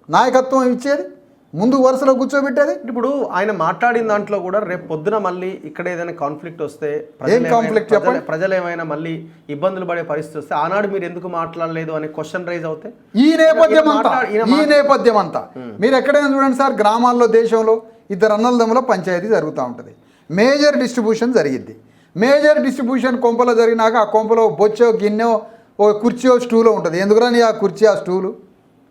Speaker 2: నాయకత్వం ఇచ్చేది, ముందు వరుసలో కూర్చోబెట్టేది.
Speaker 1: ఇప్పుడు ఆయన మాట్లాడిన దాంట్లో కూడా రేపు పొద్దున మళ్ళీ ఇక్కడ ఏదైనా కాన్ఫ్లిక్ట్ వస్తే,
Speaker 2: ఏం కాన్ఫ్లిక్ట్ చెప్పండి,
Speaker 1: ప్రజలు ఏమైనా మళ్ళీ ఇబ్బందులు పడే పరిస్థితి వస్తే ఆనాడు మీరు ఎందుకు మాట్లాడలేదు అనే క్వశ్చన్ రైజ్ అవుతాయి.
Speaker 2: ఈ నేపథ్యం అంతా మీరు ఎక్కడైనా చూడండి సార్, గ్రామాల్లో దేశంలో 2 అన్నదమ్ముల పంచాయతీ జరుగుతూ ఉంటుంది. మేజర్ డిస్ట్రిబ్యూషన్ జరిగిద్ది. మేజర్ డిస్ట్రిబ్యూషన్ కొంపలో జరిగినాక ఆ కొంపలో బొచ్చో గిన్నెో ఓ కుర్చీయో స్టూలో ఉంటుంది. ఎందుకురాని ఆ కుర్చీ ఆ స్టూలు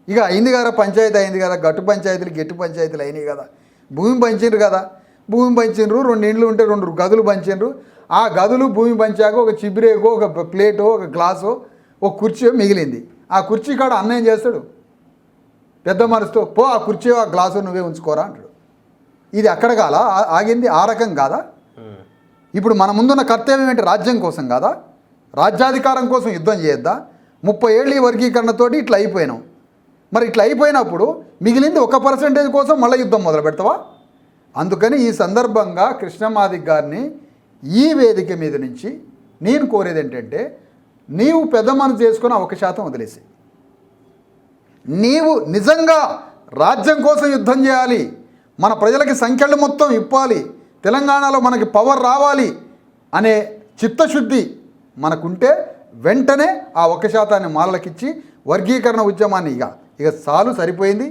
Speaker 2: ఇక అయింది కదా, పంచాయతీ అయింది కదా, గట్టు పంచాయతీలు గట్టి పంచాయతీలు అయినాయి కదా, భూమి పంచిండ్రు కదా, భూమి పంచిండ్రు, 2 ఇండ్లు ఉంటే 2 గదులు పంచిండ్రు. ఆ గదులు భూమి పంచాక ఒక చిబిరేకో ఒక ప్లేటో ఒక గ్లాసో ఒక కుర్చీ మిగిలింది. ఆ కుర్చీ కాడ అన్నం చేస్తాడు పెద్ద మనసుతో, పో ఆ కుర్చీ ఆ గ్లాసు నువ్వే ఉంచుకోరా అంటాడు. ఇది అక్కడ కాదా ఆగింది? ఆ రకం కాదా? ఇప్పుడు మన ముందున్న కర్తవ్యం ఏంటి? రాజ్యం కోసం కాదా? రాజ్యాధికారం కోసం యుద్ధం చేయొద్దా? 30 ఏళ్ళు ఈ వర్గీకరణతోటి ఇట్లా అయిపోయినాం. మరి ఇట్లా అయిపోయినప్పుడు మిగిలింది 1% కోసం మళ్ళీ యుద్ధం మొదలు పెడతావా? అందుకని ఈ సందర్భంగా కృష్ణమాదిక్ గారిని ఈ వేదిక మీద నుంచి నేను కోరేది ఏంటంటే, నీవు పెద్ద మనసు చేసుకుని 1% వదిలేసి నీవు నిజంగా రాజ్యం కోసం యుద్ధం చేయాలి, మన ప్రజలకి సంఖ్యలు మొత్తం ఇప్పాలి, తెలంగాణలో మనకి పవర్ రావాలి అనే చిత్తశుద్ధి మనకుంటే వెంటనే ఆ 1% మాలలకిచ్చి వర్గీకరణ ఉద్యమాన్ని ఇక చాలు సరిపోయింది.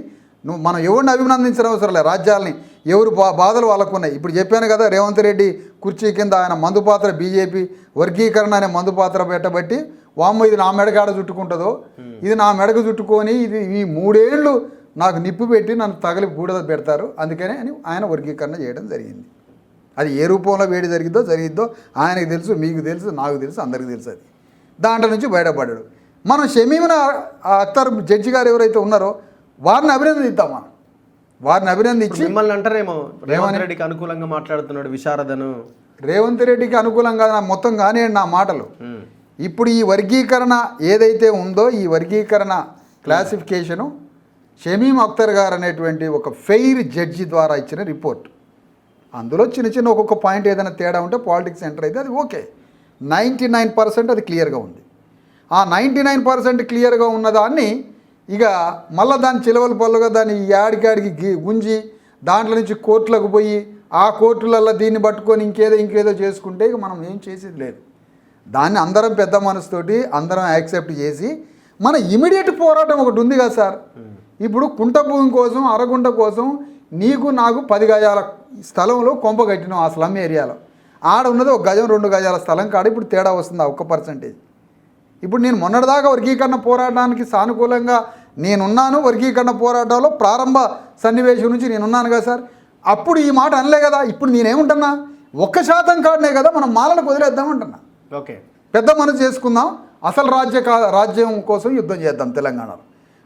Speaker 2: మనం ఎవరిని అభినందించడం అవసరం లేదు. రాజ్యాలని ఎవరు బాధలు వాళ్ళకు ఉన్నాయి. ఇప్పుడు చెప్పాను కదా, రేవంత్ రెడ్డి కుర్చీ కింద ఆయన మందుపాత్ర బీజేపీ వర్గీకరణ అనే మందుపాత్ర పెట్టబట్టి వామ్మ ఇది నా మెడకాడ చుట్టుకుంటుందో, ఇది నా మెడకు చుట్టుకొని ఇది ఈ 3 ఏళ్ళు నాకు నిప్పు పెట్టి నన్ను తగిలి బూడిద పెడతారు, అందుకనే అని ఆయన వర్గీకరణ చేయడం జరిగింది. అది ఏ రూపంలో వేడి జరిగిద్దో ఆయనకు తెలుసు, మీకు తెలుసు, నాకు తెలుసు, అందరికీ తెలుసు. అది దాంట్లో నుంచి బయటపడ్డాడు. మనం షమీమున అఖ్తర్ జడ్జి గారు ఎవరైతే ఉన్నారో వారిని అభినందిద్దాం. మనం వారిని అభినందించి
Speaker 1: మిమ్మల్ని అంటారేమో రేవంత్ రెడ్డికి అనుకూలంగా మాట్లాడుతున్నాడు విశారదను.
Speaker 2: రేవంత్ రెడ్డికి అనుకూలంగా మొత్తం కానివ్వండి నా మాటలు. ఇప్పుడు ఈ వర్గీకరణ ఏదైతే ఉందో ఈ వర్గీకరణ క్లాసిఫికేషను షమీం అఖ్తర్ గారు అనేటువంటి ఒక ఫెయిర్ జడ్జి ద్వారా ఇచ్చిన రిపోర్ట్. అందులో చిన్న ఒక్కొక్క పాయింట్ ఏదైనా తేడా ఉంటే పాలిటిక్స్ ఎంటర్ అయితే అది ఓకే. 99% అది క్లియర్గా ఉంది. ఆ 99% క్లియర్గా ఉన్నదాన్ని ఇక మళ్ళీ దాన్ని చిలవల పళ్ళుగా దాన్ని యాడికాడికి గుంజి దాంట్లో నుంచి కోర్టులకు పోయి ఆ కోర్టులలో దీన్ని పట్టుకొని ఇంకేదో చేసుకుంటే ఇక మనం ఏం చేసేది లేదు. దాన్ని అందరం పెద్ద మనసుతోటి అందరం యాక్సెప్ట్ చేసి మన ఇమీడియట్ పోరాటం ఒకటి ఉంది కదా సార్. ఇప్పుడు కుంట భూమి కోసం అరగుంట కోసం నీకు నాకు 10 గజాల స్థలంలో కొంప కట్టినాం. ఆ స్లమ్ ఏరియాలో ఆడ ఉన్నది 1 గజం 2 గజాల స్థలం కాడ ఇప్పుడు తేడా వస్తుంది ఆ 1%. ఇప్పుడు నేను మొన్నటిదాకా వర్గీకరణ పోరాటానికి సానుకూలంగా నేనున్నాను. వర్గీకరణ పోరాటంలో ప్రారంభ సన్నివేశం నుంచి నేనున్నాను కదా సార్. అప్పుడు ఈ మాట అనలే కదా. ఇప్పుడు నేనేముంటున్నా 1% కాడనే కదా మనం మాలలకు వదిలేద్దామంటున్నా.
Speaker 1: ఓకే,
Speaker 2: పెద్ద మనసు చేసుకుందాం, అసలు రాజ్యం కోసం యుద్ధం చేద్దాం తెలంగాణలో.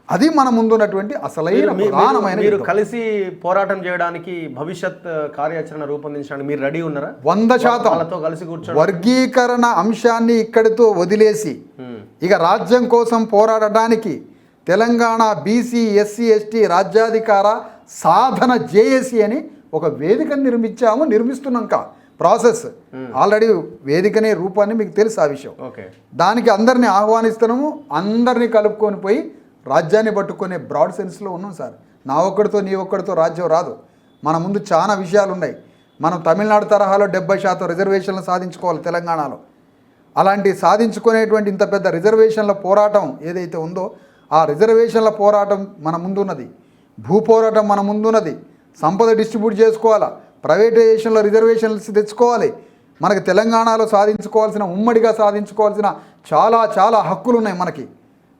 Speaker 2: అది మన ముందున్నటువంటి అసలైన ప్రధానమైన.
Speaker 1: మీరు కలిసి పోరాటం చేయడానికి భవిష్యత్ కార్యాచరణ రూపొందించడానికి మీరు రెడీ ఉన్నారా?
Speaker 2: 100%
Speaker 1: వాళ్ళతో కలిసి కూర్చొని
Speaker 2: వర్గీకరణ అంశాన్ని ఇక్కడితో వదిలేసి ఇక రాజ్యం కోసం పోరాడటానికి తెలంగాణ బీసీ ఎస్సీ ఎస్టీ రాజ్యాధికార సాధన జేఏసీ అని ఒక వేదికను నిర్మిస్తున్నాం. ప్రాసెస్ ఆల్రెడీ వేదికనే రూపాన్ని మీకు తెలుసు ఆ విషయం. దానికి అందరినీ ఆహ్వానిస్తున్నాము. అందరినీ కలుపుకొని పోయి రాజ్యాన్ని పట్టుకునే బ్రాడ్ సెన్స్లో ఉన్నాం సార్. నా ఒక్కడితో నీ ఒక్కడితో రాజ్యం రాదు. మన ముందు చాలా విషయాలు ఉన్నాయి. మనం తమిళనాడు తరహాలో 70% రిజర్వేషన్లు సాధించుకోవాలి తెలంగాణలో. అలాంటి సాధించుకునేటువంటి ఇంత పెద్ద రిజర్వేషన్ల పోరాటం ఏదైతే ఉందో ఆ రిజర్వేషన్ల పోరాటం మన ముందున్నది. భూ పోరాటం మన ముందున్నది. సంపద డిస్ట్రిబ్యూట్ చేసుకోవాలా, ప్రైవేటైజేషన్లో రిజర్వేషన్స్ తెచ్చుకోవాలి. మనకి తెలంగాణలో సాధించుకోవాల్సిన ఉమ్మడిగా సాధించుకోవాల్సిన చాలా చాలా హక్కులు ఉన్నాయి మనకి.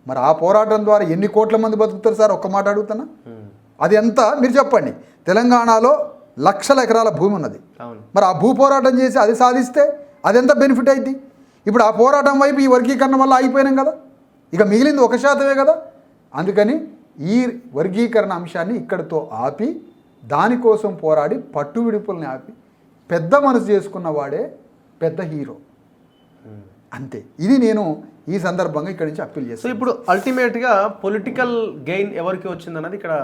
Speaker 2: మరి ఆ పోరాటం ద్వారా ఎన్ని కోట్ల మంది బతుకుతారు సార్? ఒక్క మాట అడుగుతున్నా. అది ఎంత మీరు చెప్పండి. తెలంగాణలో లక్షల ఎకరాల భూమి ఉన్నది. మరి ఆ భూ పోరాటం చేసి అది సాధిస్తే అది ఎంత బెనిఫిట్ అయింది? ఇప్పుడు ఆ పోరాటం వైపు ఈ వర్గీకరణ వల్ల ఆగిపోయినాం కదా. ఇక మిగిలింది 1% కదా. అందుకని ఈ వర్గీకరణ అంశాన్ని ఇక్కడితో ఆపి దానికోసం పోరాడి పట్టు విడుపుల్ని ఆపి పెద్ద మనసు చేసుకున్న వాడే పెద్ద హీరో. అంతే. ఇది నేను ఈ సందర్భంగా ఇక్కడి నుంచి అప్పీల్ చేస్తాను.
Speaker 1: సో ఇప్పుడు అల్టిమేట్గా పొలిటికల్ గెయిన్ ఎవరికి వచ్చిందన్నది ఇక్కడ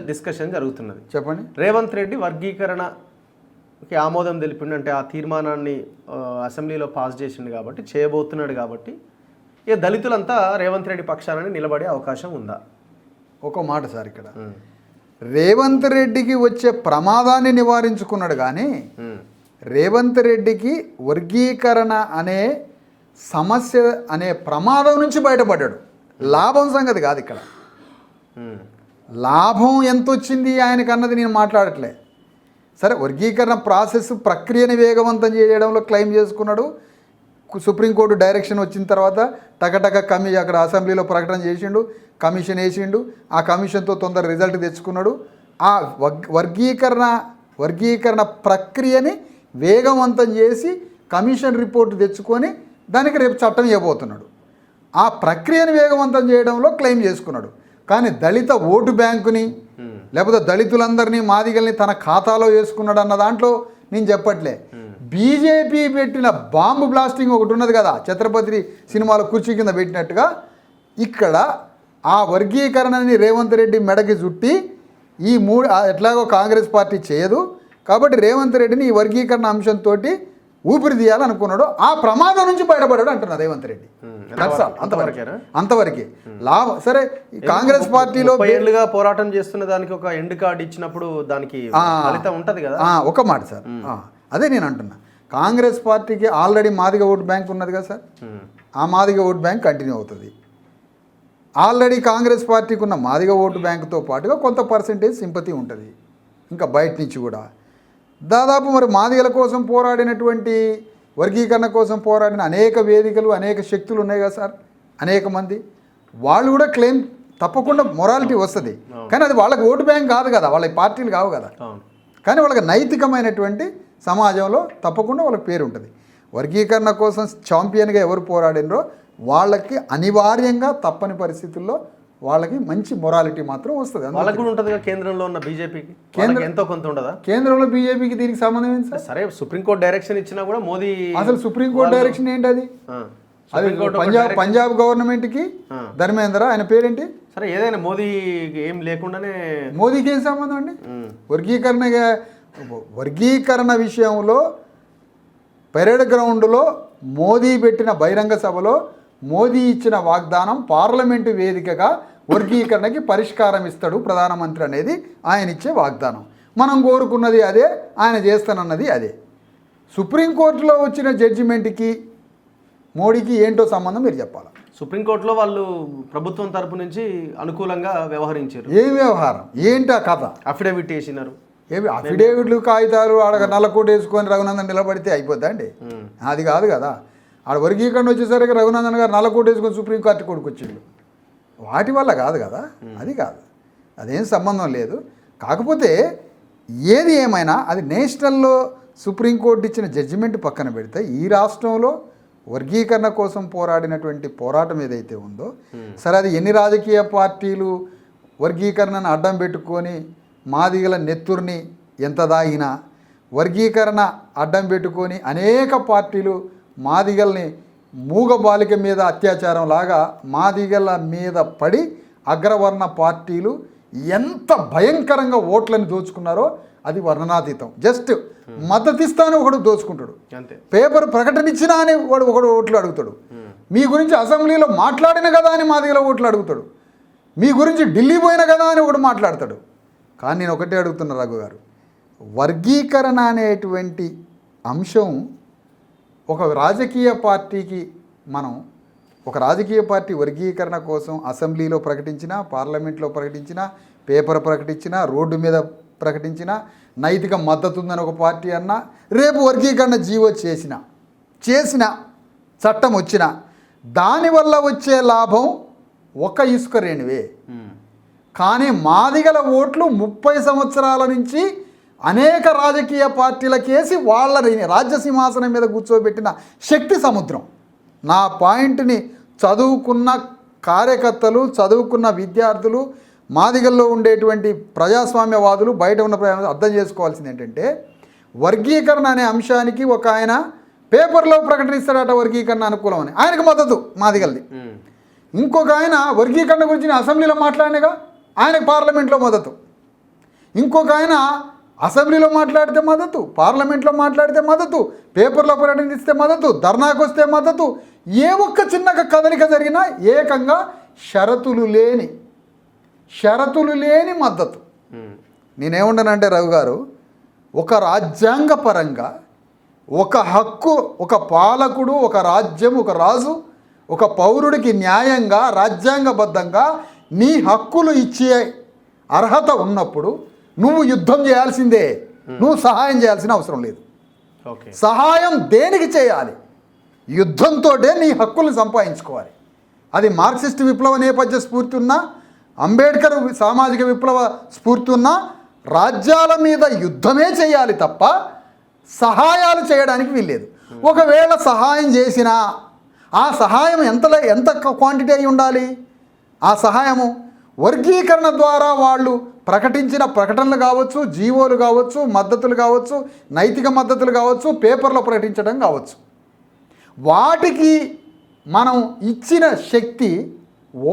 Speaker 1: డిస్కషన్ జరుగుతున్నది.
Speaker 2: చెప్పండి.
Speaker 1: రేవంత్ రెడ్డి వర్గీకరణకి ఆమోదం తెలిపిండు అంటే ఆ తీర్మానాన్ని అసెంబ్లీలో పాస్ చేసిండు కాబట్టి చేయబోతున్నాడు కాబట్టి ఇక దళితులంతా రేవంత్ రెడ్డి పక్షాలని నిలబడే అవకాశం ఉందా?
Speaker 2: ఒక మాట సార్, ఇక్కడ రేవంత్ రెడ్డికి వచ్చే ప్రమాదాన్ని నివారించుకున్నాడు కానీ రేవంత్ రెడ్డికి వర్గీకరణ అనే సమస్య అనే ప్రమాదం నుంచి బయటపడ్డాడు. లాభం సంగతి కాదు ఇక్కడ. లాభం ఎంత వచ్చింది ఆయనకు అన్నది నేను మాట్లాడట్లే. సరే, వర్గీకరణ ప్రాసెస్ ప్రక్రియని వేగవంతం చేయడంలో క్లెయిమ్ చేసుకున్నాడు. సుప్రీంకోర్టు డైరెక్షన్ వచ్చిన తర్వాత టకటక అక్కడ అసెంబ్లీలో ప్రకటన చేసిండు, కమిషన్ వేసిండు. ఆ కమిషన్తో తొందర రిజల్ట్ తెచ్చుకున్నాడు. ఆ వర్గీకరణ ప్రక్రియని వేగవంతం చేసి కమిషన్ రిపోర్టు తెచ్చుకొని దానికి రేపు చట్టం ఇవ్వబోతున్నాడు. ఆ ప్రక్రియను వేగవంతం చేయడంలో క్లెయిమ్ చేసుకున్నాడు. కానీ దళిత ఓటు బ్యాంకుని లేకపోతే దళితులందరినీ మాదిగల్ని తన ఖాతాలో వేసుకున్నాడు అన్న దాంట్లో నేను చెప్పట్లే. బీజేపీ పెట్టిన బాంబు బ్లాస్టింగ్ ఒకటి ఉన్నది కదా, ఛత్రపతి సినిమాలో కుర్చీ కింద పెట్టినట్టుగా ఇక్కడ ఆ వర్గీకరణని రేవంత్ రెడ్డి మెడకి చుట్టి ఈ ఎట్లాగో కాంగ్రెస్ పార్టీ చేయదు కాబట్టి రేవంత్ రెడ్డిని ఈ వర్గీకరణ అంశంతో ఊపిరి తీయాలనుకున్నాడు. ఆ ప్రమాదం నుంచి బయటపడాడు అంటున్నారు రేవంత్ రెడ్డి. అంతవరకే లాభం. సరే, కాంగ్రెస్ పార్టీలో
Speaker 1: ఏళ్ళుగా పోరాటం చేస్తున్న దానికి ఒక ఎండ్ కార్డు ఇచ్చినప్పుడు దానికి ఫలితం ఉంటది కదా.
Speaker 2: ఒక మాట సార్, అదే నేను అంటున్నా. కాంగ్రెస్ పార్టీకి ఆల్రెడీ మాదిగ ఓటు బ్యాంక్ ఉన్నది కదా సార్, ఆ మాదిగ ఓటు బ్యాంక్ కంటిన్యూ అవుతుంది. ఆల్రెడీ కాంగ్రెస్ పార్టీకి ఉన్న మాదిగ ఓటు బ్యాంకుతో పాటుగా కొంత పర్సెంటేజ్ సింపతి ఉంటుంది ఇంకా బయట నుంచి కూడా. దాదాపు మరి మాదిగల కోసం పోరాడినటువంటి, వర్గీకరణ కోసం పోరాడిన అనేక వేదికలు, అనేక శక్తులు ఉన్నాయి కదా సార్, అనేక మంది. వాళ్ళు కూడా క్లెయిమ్ తప్పకుండా మొరాలిటీ వస్తుంది, కానీ అది వాళ్ళకి ఓటు బ్యాంక్ కాదు కదా, వాళ్ళ పార్టీలు కావు కదా. కానీ వాళ్ళకి నైతికమైనటువంటి సమాజంలో తప్పకుండా వాళ్ళకి పేరు ఉంటుంది. వర్గీకరణ కోసం ఛాంపియన్గా ఎవరు పోరాడినరో వాళ్ళకి అనివార్యంగా తప్పని పరిస్థితుల్లో వాళ్ళకి మంచి మొరాలిటీ మాత్రం వస్తుంది.
Speaker 1: వాళ్ళకి కూడా ఉంటుంది కేంద్రంలో ఉన్న బీజేపీకి, కేంద్రం ఎంతో కొంత ఉండదా?
Speaker 2: కేంద్రంలో బీజేపీకి దీనికి సంబంధం ఏంటి సార్?
Speaker 1: సరే, సుప్రీంకోర్టు డైరెక్షన్ ఇచ్చినా కూడా మోదీ,
Speaker 2: అసలు సుప్రీంకోర్టు డైరెక్షన్ ఏంటి అది? అది పంజాబ్ గవర్నమెంట్కి ధర్మేంద్ర, ఆయన పేరేంటి?
Speaker 1: సరే, ఏదైనా మోదీ ఏం లేకుండానే,
Speaker 2: మోదీకి ఏం సంబంధం అండి? వర్గీకరణ విషయంలో పెరేడ్ గ్రౌండ్లో మోదీ పెట్టిన బహిరంగ సభలో మోదీ ఇచ్చిన వాగ్దానం పార్లమెంటు వేదికగా వర్గీకరణకి పరిష్కారం ఇస్తాడు ప్రధానమంత్రి అనేది ఆయన ఇచ్చే వాగ్దానం. మనం కోరుకున్నది అదే, ఆయన చేస్తానన్నది అదే. సుప్రీంకోర్టులో వచ్చిన జడ్జిమెంట్కి మోడీకి ఏంటో సంబంధం మీరు చెప్పాలి.
Speaker 1: సుప్రీంకోర్టులో వాళ్ళు ప్రభుత్వం తరపు నుంచి అనుకూలంగా వ్యవహరించారు.
Speaker 2: ఏం వ్యవహారం ఏంటి ఆ కథ?
Speaker 1: అఫిడవిట్ వేసినారు.
Speaker 2: ఏమి అఫిడేవిట్లు, కాగితాలు ఆడ నల్లకోట వేసుకొని రఘునందన్ నిలబడితే అయిపోద్దా అండి? అది కాదు కదా. ఆడ వర్గీకరణ వచ్చేసరికి రఘునందన్ గారు నల్లకోట వేసుకొని సుప్రీంకోర్టు కొడుకొచ్చిండు. వాటి వల్ల కాదు కదా, అది కాదు, అదేం సంబంధం లేదు. కాకపోతే ఏది ఏమైనా అది నేషనల్లో సుప్రీంకోర్టు ఇచ్చిన జడ్జిమెంట్ పక్కన పెడితే ఈ రాష్ట్రంలో వర్గీకరణ కోసం పోరాడినటువంటి పోరాటం ఏదైతే ఉందో, సరే అది ఎన్ని రాజకీయ పార్టీలు వర్గీకరణను అడ్డం పెట్టుకొని మాదిగల నెత్తుర్ని ఎంత దాగినా, వర్గీకరణ అడ్డం పెట్టుకొని అనేక పార్టీలు మాదిగల్ని మూగ బాలిక మీద అత్యాచారం లాగా మాదిగల మీద పడి అగ్రవర్ణ పార్టీలు ఎంత భయంకరంగా ఓట్లని దోచుకున్నారో అది వర్ణనాతీతం. జస్ట్ మద్దతిస్తానే ఒకడు దోచుకుంటాడు, పేపర్ ప్రకటన ఇచ్చినా అని ఒకడు ఓట్లు అడుగుతాడు, మీ గురించి అసెంబ్లీలో మాట్లాడిన కదా అని మాదిగల ఓట్లు అడుగుతాడు, మీ గురించి ఢిల్లీ పోయిన కదా అని ఒకడు మాట్లాడతాడు. కానీ నేను ఒకటే అడుగుతున్నా రఘు గారు, వర్గీకరణ అనేటువంటి అంశం ఒక రాజకీయ పార్టీకి, మనం ఒక రాజకీయ పార్టీ వర్గీకరణ కోసం అసెంబ్లీలో ప్రకటించినా, పార్లమెంట్లో ప్రకటించినా, పేపర్ ప్రకటించినా, రోడ్డు మీద ప్రకటించినా, నైతిక మద్దతు ఉందని ఒక పార్టీ అన్నా, రేపు వర్గీకరణ జీవో చేసిన చట్టం వచ్చినా దానివల్ల వచ్చే లాభం ఒక ఇసుక రేణువే. కానీ మాదిగల ఓట్లు 30 సంవత్సరాల నుంచి అనేక రాజకీయ పార్టీలకేసి వాళ్ళని రాజ్య సింహాసనం మీద కూర్చోబెట్టిన శక్తి సముద్రం. నా పాయింట్ని చదువుకున్న కార్యకర్తలు, చదువుకున్న విద్యార్థులు, మాదిగల్లో ఉండేటువంటి ప్రజాస్వామ్యవాదులు, బయట ఉన్న అర్థం చేసుకోవాల్సింది ఏంటంటే, వర్గీకరణ అనే అంశానికి ఒక ఆయన పేపర్లో ప్రకటిస్తాడట వర్గీకరణ అనుకూలం అని, ఆయనకు మద్దతు మాదిగల్ది. ఇంకొక ఆయన వర్గీకరణ గురించి అసెంబ్లీలో మాట్లాడినగా ఆయనకు పార్లమెంట్లో మద్దతు. ఇంకొక ఆయన అసెంబ్లీలో మాట్లాడితే మద్దతు, పార్లమెంట్లో మాట్లాడితే మద్దతు, పేపర్లో ప్రకటిస్తే మద్దతు, ధర్నాకు వస్తే మద్దతు. ఏ ఒక్క చిన్న కదలిక జరిగినా ఏకంగా షరతులు లేని మద్దతు. నేనేమంటానంటే రఘు గారు, ఒక రాజ్యాంగపరంగా ఒక హక్కు, ఒక పాలకుడు, ఒక రాజ్యం, ఒక రాజు, ఒక పౌరుడికి న్యాయంగా రాజ్యాంగబద్ధంగా నీ హక్కులు ఇచ్చే అర్హత ఉన్నప్పుడు నువ్వు యుద్ధం చేయాల్సిందే, నువ్వు సహాయం చేయాల్సిన అవసరం లేదు. సహాయం దేనికి చేయాలి? యుద్ధంతో నీ హక్కులను సంపాదించుకోవాలి. అది మార్క్సిస్ట్ విప్లవ నేపథ్య స్ఫూర్తి ఉన్నా, అంబేద్కర్ సామాజిక విప్లవ స్ఫూర్తి ఉన్నా, రాజ్యాల మీద యుద్ధమే చేయాలి తప్ప సహాయాలు చేయడానికి వీల్లేదు. ఒకవేళ సహాయం చేసినా ఆ సహాయం ఎంత క్వాంటిటీ అయి ఉండాలి? ఆ సహాయము వర్గీకరణ ద్వారా వాళ్ళు ప్రకటించిన ప్రకటనలు కావచ్చు, జీవోలు కావచ్చు, మద్దతులు కావచ్చు, నైతిక మద్దతులు కావచ్చు, పేపర్లో ప్రకటించడం కావచ్చు, వాటికి మనం ఇచ్చిన శక్తి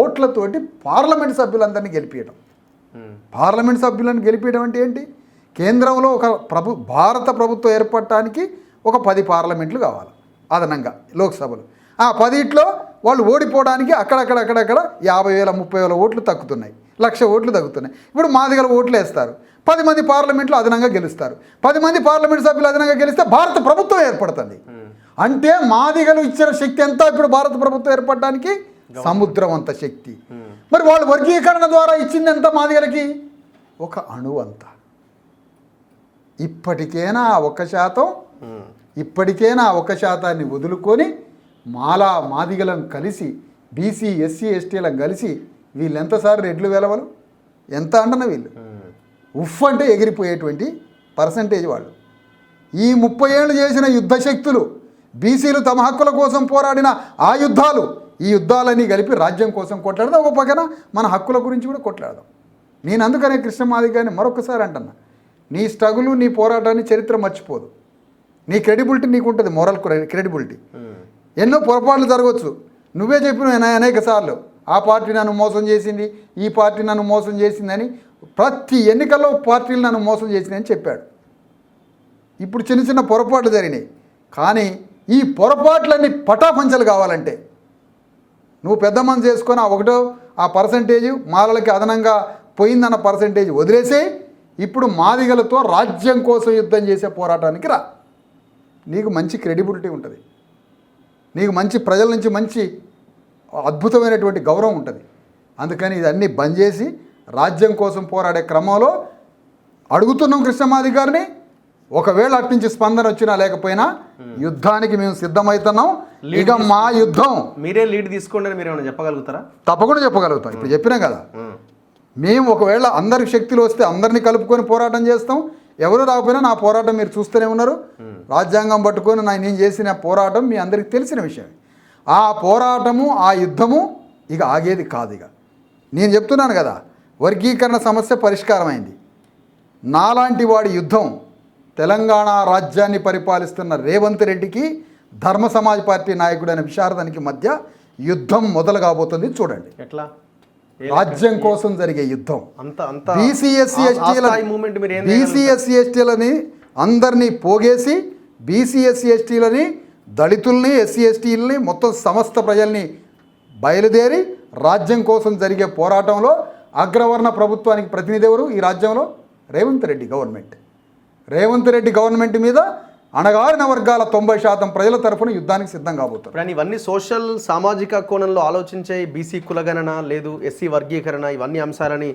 Speaker 2: ఓట్లతోటి పార్లమెంట్ సభ్యులందరినీ గెలిపించడం. పార్లమెంట్ సభ్యులను గెలిపించడం అంటే ఏంటి? కేంద్రంలో ఒక భారత ప్రభుత్వం ఏర్పడటానికి ఒక 10 పార్లమెంట్లు కావాలి అదనంగా, లోక్సభలు. ఆ 10లో వాళ్ళు ఓడిపోవడానికి అక్కడక్కడ 50,000 30,000 ఓట్లు తగ్గుతున్నాయి, 1,00,000 ఓట్లు తగ్గుతున్నాయి. ఇప్పుడు మాదిగల ఓట్లు వేస్తారు, 10 మంది పార్లమెంట్లో అదనంగా గెలుస్తారు. 10 మంది పార్లమెంట్ సభ్యులు అదనంగా గెలిస్తే భారత ప్రభుత్వం ఏర్పడుతుంది. అంటే మాదిగలు ఇచ్చిన శక్తి ఎంత ఇప్పుడు భారత ప్రభుత్వం ఏర్పడడానికి? సముద్రం అంత శక్తి. మరి వాళ్ళు వర్గీకరణ ద్వారా ఇచ్చింది ఎంత మాదిగలకి? ఒక అణువు అంత. ఇప్పటికైనా ఆ 1% వదులుకొని మాదిగలను కలిసి బీసీ ఎస్సీ ఎస్టీలను కలిసి వీళ్ళు ఎంతసారి రెడ్లు వెలవలు ఎంత అంటన వీళ్ళు ఉఫ్ అంటే ఎగిరిపోయేటువంటి పర్సంటేజ్ వాళ్ళు. ఈ 30 ఏళ్ళు చేసిన యుద్ధ శక్తులు, బీసీలు తమ హక్కుల కోసం పోరాడిన ఆ యుద్ధాలు, ఈ యుద్ధాలన్నీ కలిపి రాజ్యం కోసం కొట్లాడదాం. ఒక పక్కన మన హక్కుల గురించి కూడా కొట్లాడదాం. నేను అందుకనే కృష్ణమాదిగ గారిని మరొకసారి అంటున్నా, నీ స్ట్రగులు, నీ పోరాటాన్ని చరిత్ర మర్చిపోదు. నీ క్రెడిబిలిటీ నీకు ఉంటుంది, మోరల్ క్రెడిబిలిటీ. ఎన్నో పొరపాట్లు జరగవచ్చు. నువ్వే చెప్పిన అనేక సార్లు ఆ పార్టీ నన్ను మోసం చేసింది, ఈ పార్టీ నన్ను మోసం చేసిందని. ప్రతి ఎన్నికల్లో పార్టీలు నన్ను మోసం చేసిందని చెప్పాడు. ఇప్పుడు చిన్న చిన్న పొరపాట్లు జరిగినాయి. కానీ ఈ పొరపాట్లన్నీ పటాపంచలు కావాలంటే నువ్వు పెద్ద మనసు చేసుకొని ఆ పర్సంటేజ్ మాలలకి అదనంగా పోయిందన్న పర్సంటేజ్ వదిలేసి ఇప్పుడు మాదిగలతో రాజ్యం కోసం యుద్ధం చేసే పోరాటానికి రా. నీకు మంచి క్రెడిబిలిటీ ఉంటుంది, నీకు మంచి ప్రజల నుంచి మంచి అద్భుతమైనటువంటి గౌరవం ఉంటుంది. అందుకని ఇదన్నీ బంద్ చేసి రాజ్యం కోసం పోరాడే క్రమంలో అడుగుతున్నాం కృష్ణమాదిగ గారిని. ఒకవేళ అట్నుంచి స్పందన వచ్చినా లేకపోయినా యుద్ధానికి మేము సిద్ధమవుతున్నాం. ఇక మా యుద్ధం.
Speaker 1: మీరే లీడ్ తీసుకోండి అని మీరు ఏమైనా చెప్పగలుగుతారా?
Speaker 2: తప్పకుండా చెప్పగలుగుతాం. ఇప్పుడు చెప్పినాం కదా, మేము ఒకవేళ అందరికి శక్తులు వస్తే అందరినీ కలుపుకొని పోరాటం చేస్తాం. ఎవరు రాకపోయినా నా పోరాటం మీరు చూస్తూనే ఉన్నారు. రాజ్యాంగం పట్టుకొని నేను చేసిన పోరాటం మీ అందరికీ తెలిసిన విషయం. ఆ పోరాటము, ఆ యుద్ధము ఇక ఆగేది కాదు. ఇక నేను చెప్తున్నాను కదా, వర్గీకరణ సమస్య పరిష్కారమైంది. నాలాంటి వాడి యుద్ధం తెలంగాణ రాజ్యాన్ని పరిపాలిస్తున్న రేవంత్ రెడ్డికి ధర్మ సమాజ్ పార్టీ నాయకుడైన విశారదానికి మధ్య యుద్ధం మొదలు కాబోతుంది. చూడండి ఎట్లా. రాజ్యం కోసం జరిగే యుద్ధం. బీసీ ఎస్సీ ఎస్టీలని అందరినీ పోగేసి, బీసీ ఎస్సీ ఎస్టీలని, దళితుల్ని, ఎస్సీ ఎస్టీలని, మొత్తం సమస్త ప్రజల్ని బయలుదేరి రాజ్యం కోసం జరిగే పోరాటంలో అగ్రవర్ణ ప్రభుత్వానికి ప్రతినిధి ఎవరు ఈ రాజ్యంలో? రేవంత్ రెడ్డి గవర్నమెంట్. రేవంత్ రెడ్డి గవర్నమెంట్ మీద అణగారిన వర్గాల 90% ప్రజల తరఫున యుద్ధానికి సిద్ధం కాబోతారు.
Speaker 1: కానీ ఇవన్నీ సోషల్ సామాజిక కోణంలో ఆలోచించే బీసీ కులగణన లేదు, ఎస్సీ వర్గీకరణ, ఇవన్నీ అంశాలని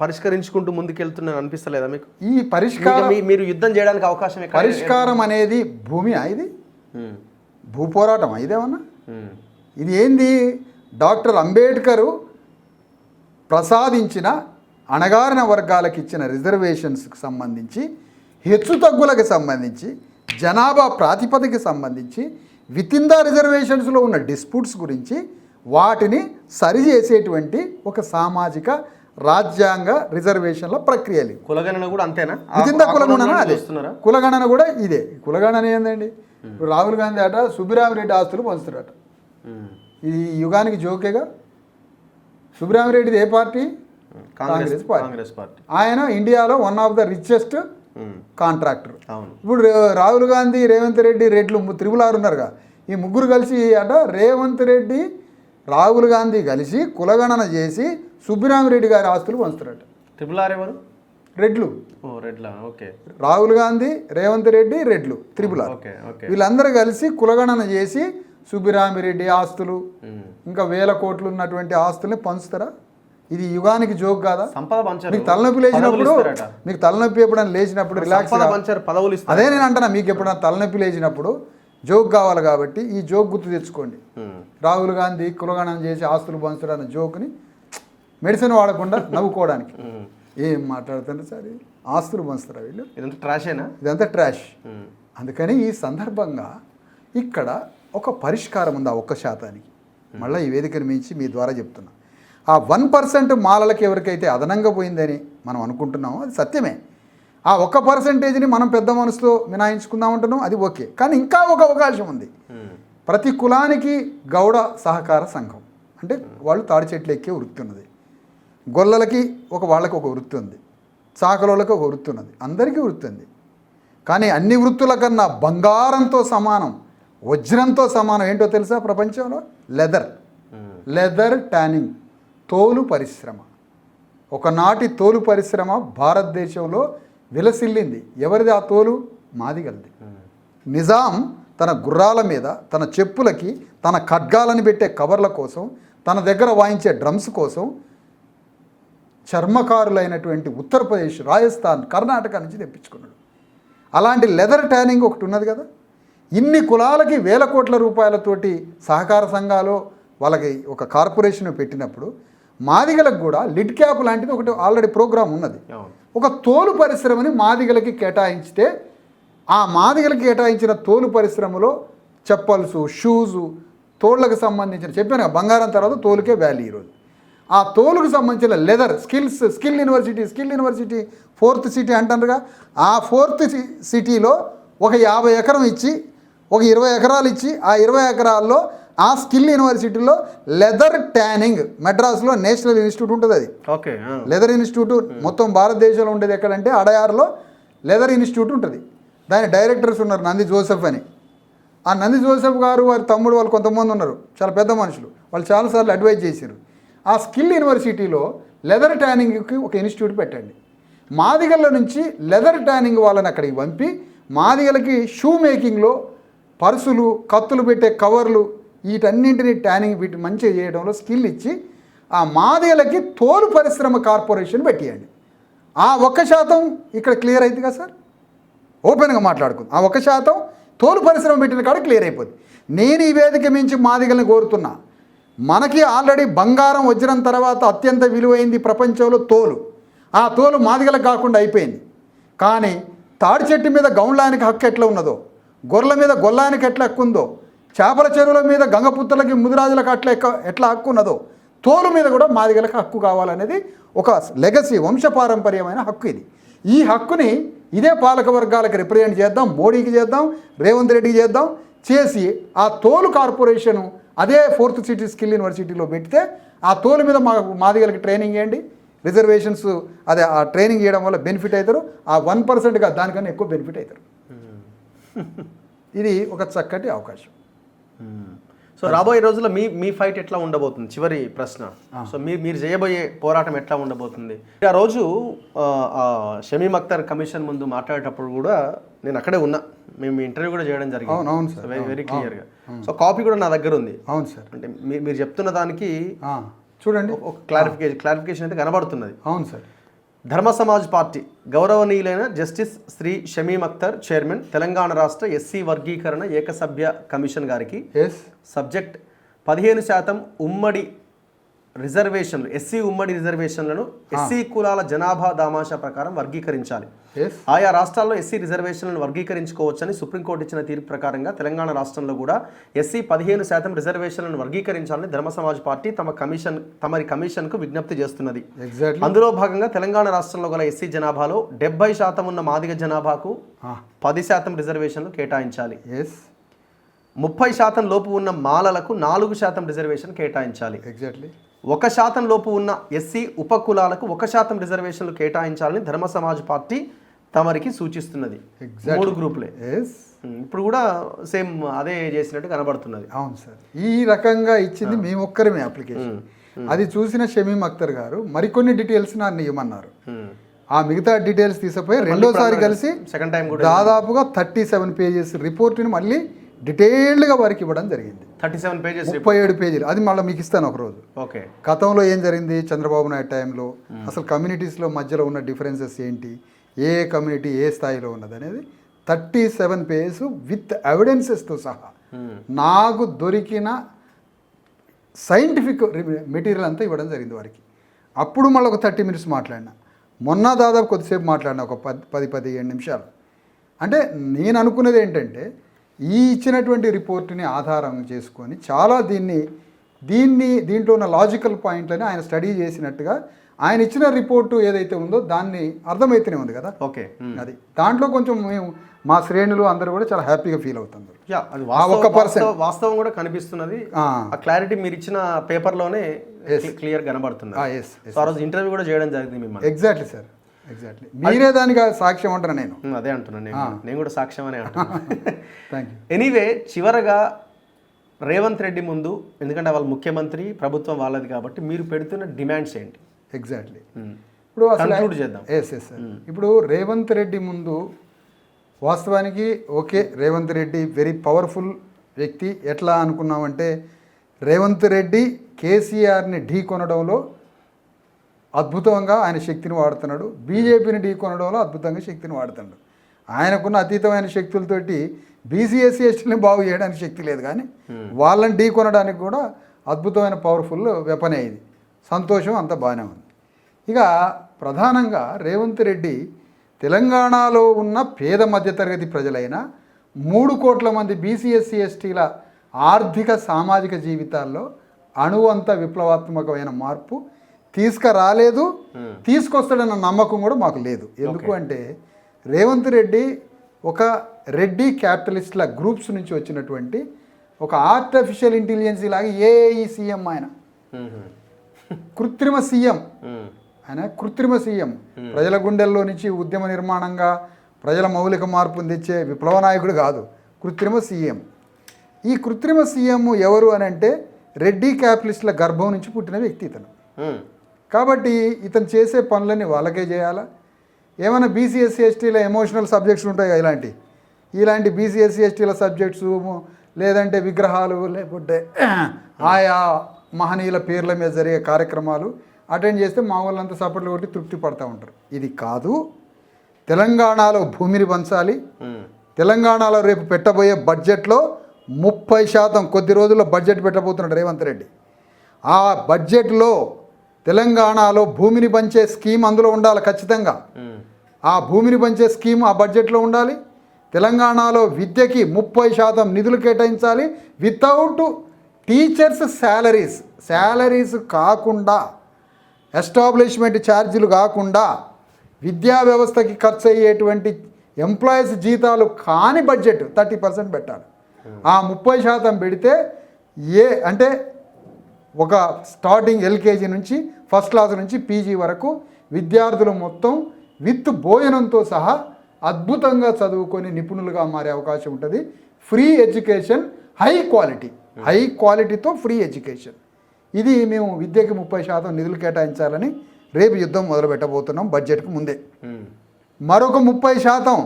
Speaker 1: పరిష్కరించుకుంటూ ముందుకెళ్తున్నాను అనిపిస్తలేదా మీకు?
Speaker 2: ఈ పరిష్కారం
Speaker 1: మీరు యుద్ధం చేయడానికి అవకాశం
Speaker 2: పరిష్కారం అనేది భూమి ఇది భూ పోరాటం ఇదేమన్నా? ఇది ఏంది? డాక్టర్ అంబేద్కర్ ప్రసాదించిన అణగారిన వర్గాలకు ఇచ్చిన రిజర్వేషన్స్కి సంబంధించి, హెచ్చుతగ్గులకు సంబంధించి, జనాభా ప్రాతిపదికకి సంబంధించి, వితిన్ ద రిజర్వేషన్స్లో ఉన్న డిస్ప్యూట్స్ గురించి వాటిని సరిచేసేటువంటి ఒక సామాజిక రాజ్యాంగ రిజర్వేషన్ల ప్రక్రియలు.
Speaker 1: కులగణన కూడా అంతేనా?
Speaker 2: వితిన్ ద కులగణన అదే. కులగణన కూడా ఇదే. కులగణన ఏందండి? ఇప్పుడు రాహుల్ గాంధీ అట సుబ్బిరామిరెడ్డి ఆస్తులు పంచుతారట. ఇది యుగానికి జోకేగా. సుబ్బిరామిరెడ్డిది ఏ పార్టీ? కాంగ్రెస్ పార్టీ. ఆయన ఇండియాలో one of the richest contractor. ఇప్పుడు రాహుల్ గాంధీ, రేవంత్ రెడ్డి, రెడ్లు త్రిపుల్ ఉన్నారుగా. ఈ ముగ్గురు కలిసి అట రేవంత్ రెడ్డి, రాహుల్ గాంధీ కలిసి కులగణన చేసి సుబ్బిరామిరెడ్డి గారి ఆస్తులు పంచుతారట.
Speaker 1: ట్రిపుల్ ఆర్ ఎవరు?
Speaker 2: రెడ్లు. రాహుల్ గాంధీ, రేవంత్ రెడ్డి, రెడ్లు త్రిపుల్ ఆర్. వీళ్ళందరూ కలిసి కులగణన చేసి సుబ్బిరామిరెడ్డి ఆస్తులు, ఇంకా 1000 కోట్లు ఉన్నటువంటి ఆస్తుల్ని పంచుతారా? ఇది యుగానికి జోక్ కాదా? మీకు తలనొప్పి లేచినప్పుడు, మీకు తలనొప్పి ఎప్పుడైనా లేచినప్పుడు రిలాక్స్ అదే నేను అంటున్నా. మీకు ఎప్పుడైనా తలనొప్పి లేచినప్పుడు జోక్ కావాలి కాబట్టి ఈ జోక్ గుర్తు తెచ్చుకోండి. రాహుల్ గాంధీ కులగణన చేసి ఆస్తులు పంచుతాడు అన్న జోక్ని మెడిసిన్ వాడకుండా నవ్వుకోవడానికి. ఏం మాట్లాడుతున్నారు సార్? ఆస్తులు పంచుతారా వీళ్ళు? ఇదంతా ట్రాష్. అందుకని ఈ సందర్భంగా ఇక్కడ ఒక పరిష్కారం ఉంది. ఆ 1%. మళ్ళీ ఈ వేదికను మించి మీ ద్వారా చెప్తున్నా, ఆ 1% మాలలకి ఎవరికైతే అదనంగా పోయిందని మనం అనుకుంటున్నామో అది సత్యమే. ఆ 1%ని మనం పెద్ద మనసుతో మినాయించుకుందామంటున్నాం, అది ఓకే. కానీ ఇంకా ఒక అవకాశం ఉంది. ప్రతి కులానికి గౌడ సహకార సంఘం అంటే వాళ్ళు తాడి చెట్లు ఎక్కే వృత్తి ఉన్నది. గొల్లలకి వాళ్ళకి ఒక వృత్తి ఉంది, చాకలోళ్ళకి ఒక వృత్తి ఉన్నది, అందరికీ వృత్తి ఉంది. కానీ అన్ని వృత్తుల కన్నా బంగారంతో సమానం, వజ్రంతో సమానం ఏంటో తెలుసా ప్రపంచంలో? లెదర్ ట్యానింగ్, తోలు పరిశ్రమ. ఒకనాటి తోలు పరిశ్రమ భారతదేశంలో విలసిల్లింది. ఎవరిది ఆ తోలు? మాదిగలది. నిజాం తన గుర్రాల మీద, తన చెప్పులకి, తన ఖడ్గాలను పెట్టే కవర్ల కోసం, తన దగ్గర వాయించే డ్రమ్స్ కోసం చర్మకారులైనటువంటి ఉత్తరప్రదేశ్, రాజస్థాన్, కర్ణాటక నుంచి తెప్పించుకున్నాడు. అలాంటి లెదర్ ట్యానింగ్ ఒకటి ఉన్నది కదా. ఇన్ని కులాలకి వేల కోట్ల రూపాయలతోటి సహకార సంఘాలు వాళ్ళకి ఒక కార్పొరేషన్ పెట్టినప్పుడు మాదిగలకు కూడా లిడ్ క్యాప్ లాంటిది ఒకటి ఆల్రెడీ ప్రోగ్రాం ఉన్నది. ఒక తోలు పరిశ్రమని మాదిగలకి కేటాయించితే ఆ మాదిగలకి కేటాయించిన తోలు పరిశ్రమలో చెప్పల్సు, షూజు, తోళ్లకు సంబంధించిన చెప్పాను బంగారం తర్వాత తోలుకే వాల్యూ ఈరోజు. ఆ తోలుకు సంబంధించిన leather skill university 4th city అంటారుగా. ఆ 4th సిటీలో ఒక 50 ఎకరం ఇచ్చి ఒక 20 ఎకరాలు ఇచ్చి ఆ 20 ఎకరాల్లో ఆ స్కిల్ యూనివర్సిటీలో లెదర్ ట్యానింగ్, మెడ్రాస్లో నేషనల్ ఇన్స్టిట్యూట్ ఉంటుంది. అది
Speaker 1: ఓకే.
Speaker 2: లెదర్ ఇన్స్టిట్యూట్ మొత్తం భారతదేశంలో ఉండేది ఎక్కడంటే అడయార్లో లెదర్ ఇన్స్టిట్యూట్ ఉంటుంది. దాని డైరెక్టర్స్ ఉన్నారు నంది జోసెఫ్ అని. ఆ నంది జోసెఫ్ గారు వారి తమ్ముడు వాళ్ళు కొంతమంది ఉన్నారు, చాలా పెద్ద మనుషులు. వాళ్ళు చాలాసార్లు అడ్వైజ్ చేశారు. ఆ స్కిల్ యూనివర్సిటీలో లెదర్ ట్యానింగ్కి ఒక ఇన్స్టిట్యూట్ పెట్టండి. మాదిగల నుంచి లెదర్ ట్యానింగ్ వాళ్ళని అక్కడికి పంపి మాదిగలకి షూ మేకింగ్లో పర్సులు, కత్తులు పెట్టే కవర్లు, వీటన్నింటినీ ట్యానింగ్ వీటి మంచిగా చేయడంలో స్కిల్ ఇచ్చి ఆ మాదిగలకి తోలు పరిశ్రమ కార్పొరేషన్ పెట్టియండి. ఆ 1% ఇక్కడ క్లియర్ అయింది కదా సార్. ఓపెన్గా మాట్లాడుకుంది. ఆ 1% తోలు పరిశ్రమ పెట్టిన కాడ క్లియర్ అయిపోద్ది. నేను ఈ వేదిక మించి మాదిగల్ని కోరుతున్నా, మనకి ఆల్రెడీ బంగారం వజ్రం తర్వాత అత్యంత విలువైంది ప్రపంచంలో తోలు. ఆ తోలు మాదిగలకు కాకుండా అయిపోయింది. కానీ తాడి చెట్టు మీద గౌండ్లానికి హక్కు ఎట్లా ఉన్నదో, గొర్రెల మీద గొల్లానికి ఎట్లా హక్కు ఉందో, చేపల చెరువుల మీద గంగపుత్రులకి ముదిరాజులకు ఎట్లా హక్కు ఉన్నదో, తోలు మీద కూడా మాదిగలకు హక్కు కావాలనేది ఒక లెగసీ, వంశపారంపర్యమైన హక్కు ఇది. ఈ హక్కుని ఇదే పాలక వర్గాలకు రిప్రజెంట్ చేద్దాం, మోడీకి చేద్దాం, రేవంత్ రెడ్డికి చేద్దాం. చేసి ఆ తోలు కార్పొరేషను అదే 4th సిటీ స్కిల్ యూనివర్సిటీలో పెడితే ఆ తోలు మీద మాదిగలకి ట్రైనింగ్ చేయండి. రిజర్వేషన్స్ అదే ఆ ట్రైనింగ్ చేయడం వల్ల బెనిఫిట్ అవుతారు. ఆ 1%గా దానికన్నా ఎక్కువ బెనిఫిట్ అవుతారు. ఇది ఒక చక్కటి అవకాశం.
Speaker 1: సో రాబోయే రోజుల్లో మీ ఫైట్ ఎట్లా ఉండబోతుంది? చివరి ప్రశ్న. సో మీరు చేయబోయే పోరాటం ఎట్లా ఉండబోతుంది? ఆ రోజు షమీమ్ అఖ్తర్ కమిషన్ ముందు మాట్లాడేటప్పుడు కూడా నేను అక్కడే ఉన్నా. మేము ఇంటర్వ్యూ కూడా చేయడం జరిగింది.
Speaker 2: అవును సార్,
Speaker 1: వెరీ క్లియర్గా. సో కాపీ కూడా నా దగ్గర ఉంది.
Speaker 2: అవును సార్.
Speaker 1: అంటే మీరు చెప్తున్న దానికి
Speaker 2: చూడండి
Speaker 1: ఒక క్లారిఫికేషన్ అయితే కనబడుతున్నది.
Speaker 2: అవును సార్.
Speaker 1: ధర్మ సమాజ్ పార్టీ గౌరవనీయులైన జస్టిస్ శ్రీ షమీమ్ అఖ్తర్ చైర్మన్, తెలంగాణ రాష్ట్ర ఎస్సీ వర్గీకరణ ఏకసభ్య కమిషన్ గారికి సబ్జెక్ట్ 15% ఉమ్మడి రిజర్వేషన్లు, ఎస్సీ ఉమ్మడి రిజర్వేషన్లను ఎస్సీ కులాల జనాభా దామాషా ప్రకారం వర్గీకరించాలి. ఆయా రాష్ట్రాల్లో ఎస్సీ రిజర్వేషన్లను వర్గీకరించుకోవచ్చని సుప్రీంకోర్టు ఇచ్చిన తీర్పు ప్రకారంగా తెలంగాణ రాష్ట్రంలో కూడా ఎస్సీ 15% రిజర్వేషన్లను వర్గీకరించాలని ధర్మ సమాజ్ పార్టీ తమరి కమిషన్కు విజ్ఞప్తి చేస్తున్నది. అందులో భాగంగా తెలంగాణ రాష్ట్రంలో గల ఎస్సీ జనాభాలో 70% ఉన్న మాదిగ జనాభాకు 10% రిజర్వేషన్లు కేటాయించాలి. 30% లోపు ఉన్న మాలలకు 4% రిజర్వేషన్ కేటాయించాలి. 1% లోపు ఉన్న ఎస్సీ ఉపకులాలకు 1% రిజర్వేషన్లు కేటాయించాలని ధర్మ సమాజ్ పార్టీ తమరికి సూచిస్తున్నది. 3 గ్రూపులే. ఇప్పుడు కూడా సేమ్ అదే చేసినట్టు కనబడుతున్నది.
Speaker 2: అవును సార్. ఈ రకంగా ఇచ్చింది మేము ఒక్కరమే అప్లికేషన్. అది చూసిన షమీమ్ అఖ్తర్ గారు మరికొన్ని డీటెయిల్స్ నన్ను ఇవ్వమన్నారు. ఆ మిగతా డీటెయిల్స్ తీసుకుపోయి రెండోసారి కలిసి
Speaker 1: సెకండ్ టైం కూడా
Speaker 2: దాదాపుగా 37 పేజెస్ రిపోర్ట్ని మళ్ళీ డీటెయిల్డ్గా వారికి ఇవ్వడం జరిగింది.
Speaker 1: 37 పేజెస్,
Speaker 2: 37 పేజీలు. అది మళ్ళీ మీకు ఇస్తాను ఒకరోజు.
Speaker 1: ఓకే.
Speaker 2: గతంలో ఏం జరిగింది చంద్రబాబు నాయుడు టైంలో, అసలు కమ్యూనిటీస్లో మధ్యలో ఉన్న డిఫరెన్సెస్ ఏంటి, ఏ కమ్యూనిటీ ఏ స్థాయిలో ఉన్నది అనేది 37 పేజెస్ విత్ ఎవిడెన్సెస్తో సహా నాకు దొరికిన సైంటిఫిక్ మెటీరియల్ అంతా ఇవ్వడం జరిగింది వారికి. అప్పుడు మళ్ళీ ఒక 30 minutes మాట్లాడినా, మొన్న దాదాపు కొద్దిసేపు మాట్లాడినా, ఒక 10-15 నిమిషాలు. అంటే నేను అనుకునేది ఏంటంటే ఈ ఇచ్చినటువంటి రిపోర్ట్ని ఆధారం చేసుకొని చాలా దీంట్లో ఉన్న లాజికల్ పాయింట్లని ఆయన స్టడీ చేసినట్టుగా ఆయన ఇచ్చిన రిపోర్టు ఏదైతే ఉందో దాన్ని అర్థమైతేనే ఉంది కదా.
Speaker 1: ఓకే.
Speaker 2: అది దాంట్లో కొంచెం మేము మా శ్రేణులు అందరూ కూడా చాలా హ్యాపీగా ఫీల్ అవుతున్నారు.
Speaker 1: వాస్తవం కూడా కనిపిస్తున్నది. ఆ క్లారిటీ మీరు ఇచ్చిన పేపర్లోనే క్లియర్ కనబడుతుంది. ఆ రోజు ఇంటర్వ్యూ కూడా చేయడం జరిగింది మిమ్మల్ని.
Speaker 2: Exactly sir, exactly. మీరే దానికి సాక్ష్యం అంటారా?
Speaker 1: అదే అంటున్నాను, నేను కూడా సాక్ష్యం అనే అంటున్నాను.
Speaker 2: Thank you.
Speaker 1: ఎనీవే, చివరగా రేవంత్ రెడ్డి ముందు, ఎందుకంటే వాళ్ళ ముఖ్యమంత్రి, ప్రభుత్వం వాళ్ళది కాబట్టి, మీరు పెడుతున్న డిమాండ్స్ ఏంటి?
Speaker 2: ఎగ్జాక్ట్లీ. ఇప్పుడు అసలు
Speaker 1: Conclude చేద్దాం.
Speaker 2: Yes sir. ఇప్పుడు రేవంత్ రెడ్డి ముందు వాస్తవానికి okay, Revanth Reddy very powerful వ్యక్తి. ఎట్లా అనుకున్నామంటే రేవంత్ రెడ్డి కేసీఆర్ని ఢీ కొనడంలో అద్భుతంగా ఆయన శక్తిని వాడుతున్నాడు, బీజేపీని ఢీ కొనడంలో అద్భుతంగా శక్తిని వాడుతున్నాడు. ఆయనకున్న అతీతమైన శక్తులతోటి బీసీఎస్సీ ఎస్టీని బాగు చేయడానికి శక్తి లేదు, కానీ వాళ్ళని ఢీ కొనడానికి కూడా అద్భుతమైన పవర్ఫుల్ వెపనే ఇది. సంతోషం, అంత బాగానే ఉంది. ఇక ప్రధానంగా రేవంత్ రెడ్డి తెలంగాణలో ఉన్న పేద మధ్యతరగతి ప్రజలైన 3 కోట్ల మంది బీసీఎస్సీ ఎస్టీల ఆర్థిక సామాజిక జీవితాల్లో అణువంత విప్లవాత్మకమైన మార్పు తీసుకురాలేదు, తీసుకొస్తాడన్న నమ్మకం కూడా మాకు లేదు. ఎందుకు అంటే రేవంత్ రెడ్డి ఒక రెడ్డి క్యాపిటలిస్ట్ల గ్రూప్స్ నుంచి వచ్చినటువంటి ఒక ఆర్టిఫిషియల్ ఇంటెలిజెన్స్ లాగా ఏఐ సీఎం. ఆయన కృత్రిమ సీఎం, ఆయన కృత్రిమ సీఎం. ప్రజల గుండెల్లో నుంచి ఉద్యమ నిర్మాణంగా ప్రజల మౌలిక మార్పును తెచ్చే విప్లవ నాయకుడు కాదు, కృత్రిమ సీఎం. ఈ కృత్రిమ సీఎం ఎవరు అని అంటే రెడ్డి క్యాపిటలిస్ట్ల గర్భం నుంచి పుట్టిన వ్యక్తి ఇతను. కాబట్టి ఇతను చేసే పనులన్నీ వాళ్ళకే చేయాలా? ఏమైనా బీసీఎస్సీ ఎస్టీల ఎమోషనల్ సబ్జెక్ట్స్ ఉంటాయి, ఇలాంటి బీసీఎస్సీ ఎస్టీల సబ్జెక్ట్స్, లేదంటే విగ్రహాలు, లేకపోతే ఆయా మహనీయుల పేర్ల మీద జరిగే కార్యక్రమాలు అటెండ్ చేస్తే మా వాళ్ళంతా సపోర్ట్లు కొట్టి తృప్తి పడుతూ ఉంటారు. ఇది కాదు. తెలంగాణలో భూమిని పంచాలి. తెలంగాణలో రేపు పెట్టబోయే బడ్జెట్లో 30% కొద్ది రోజుల్లో బడ్జెట్ పెట్టబోతున్నాడు రేవంత్ రెడ్డి. ఆ బడ్జెట్లో తెలంగాణలో భూమిని పంచే స్కీమ్ అందులో ఉండాలి ఖచ్చితంగా. ఆ భూమిని పంచే స్కీమ్ ఆ బడ్జెట్లో ఉండాలి. తెలంగాణలో విద్యకి 30% నిధులు కేటాయించాలి. వితౌట్ టీచర్స్ శాలరీస్ కాకుండా, ఎస్టాబ్లిష్మెంట్ ఛార్జీలు కాకుండా, విద్యా వ్యవస్థకి ఖర్చు అయ్యేటువంటి ఎంప్లాయీస్ జీతాలు కాని బడ్జెట్ 30% పెట్టాలి. ఆ 30% పెడితే అంటే ఒక స్టార్టింగ్ ఎల్కేజీ నుంచి ఫస్ట్ క్లాస్ నుంచి పీజీ వరకు విద్యార్థులు మొత్తం విత్ భోజనంతో సహా అద్భుతంగా చదువుకొని నిపుణులుగా మారే అవకాశం ఉంటుంది. ఫ్రీ ఎడ్యుకేషన్, హై క్వాలిటీతో ఫ్రీ ఎడ్యుకేషన్. ఇది మేము విద్యకి 30% నిధులు కేటాయించాలని రేపు యుద్ధం మొదలు పెట్టబోతున్నాం బడ్జెట్కు ముందే. మరొక 30%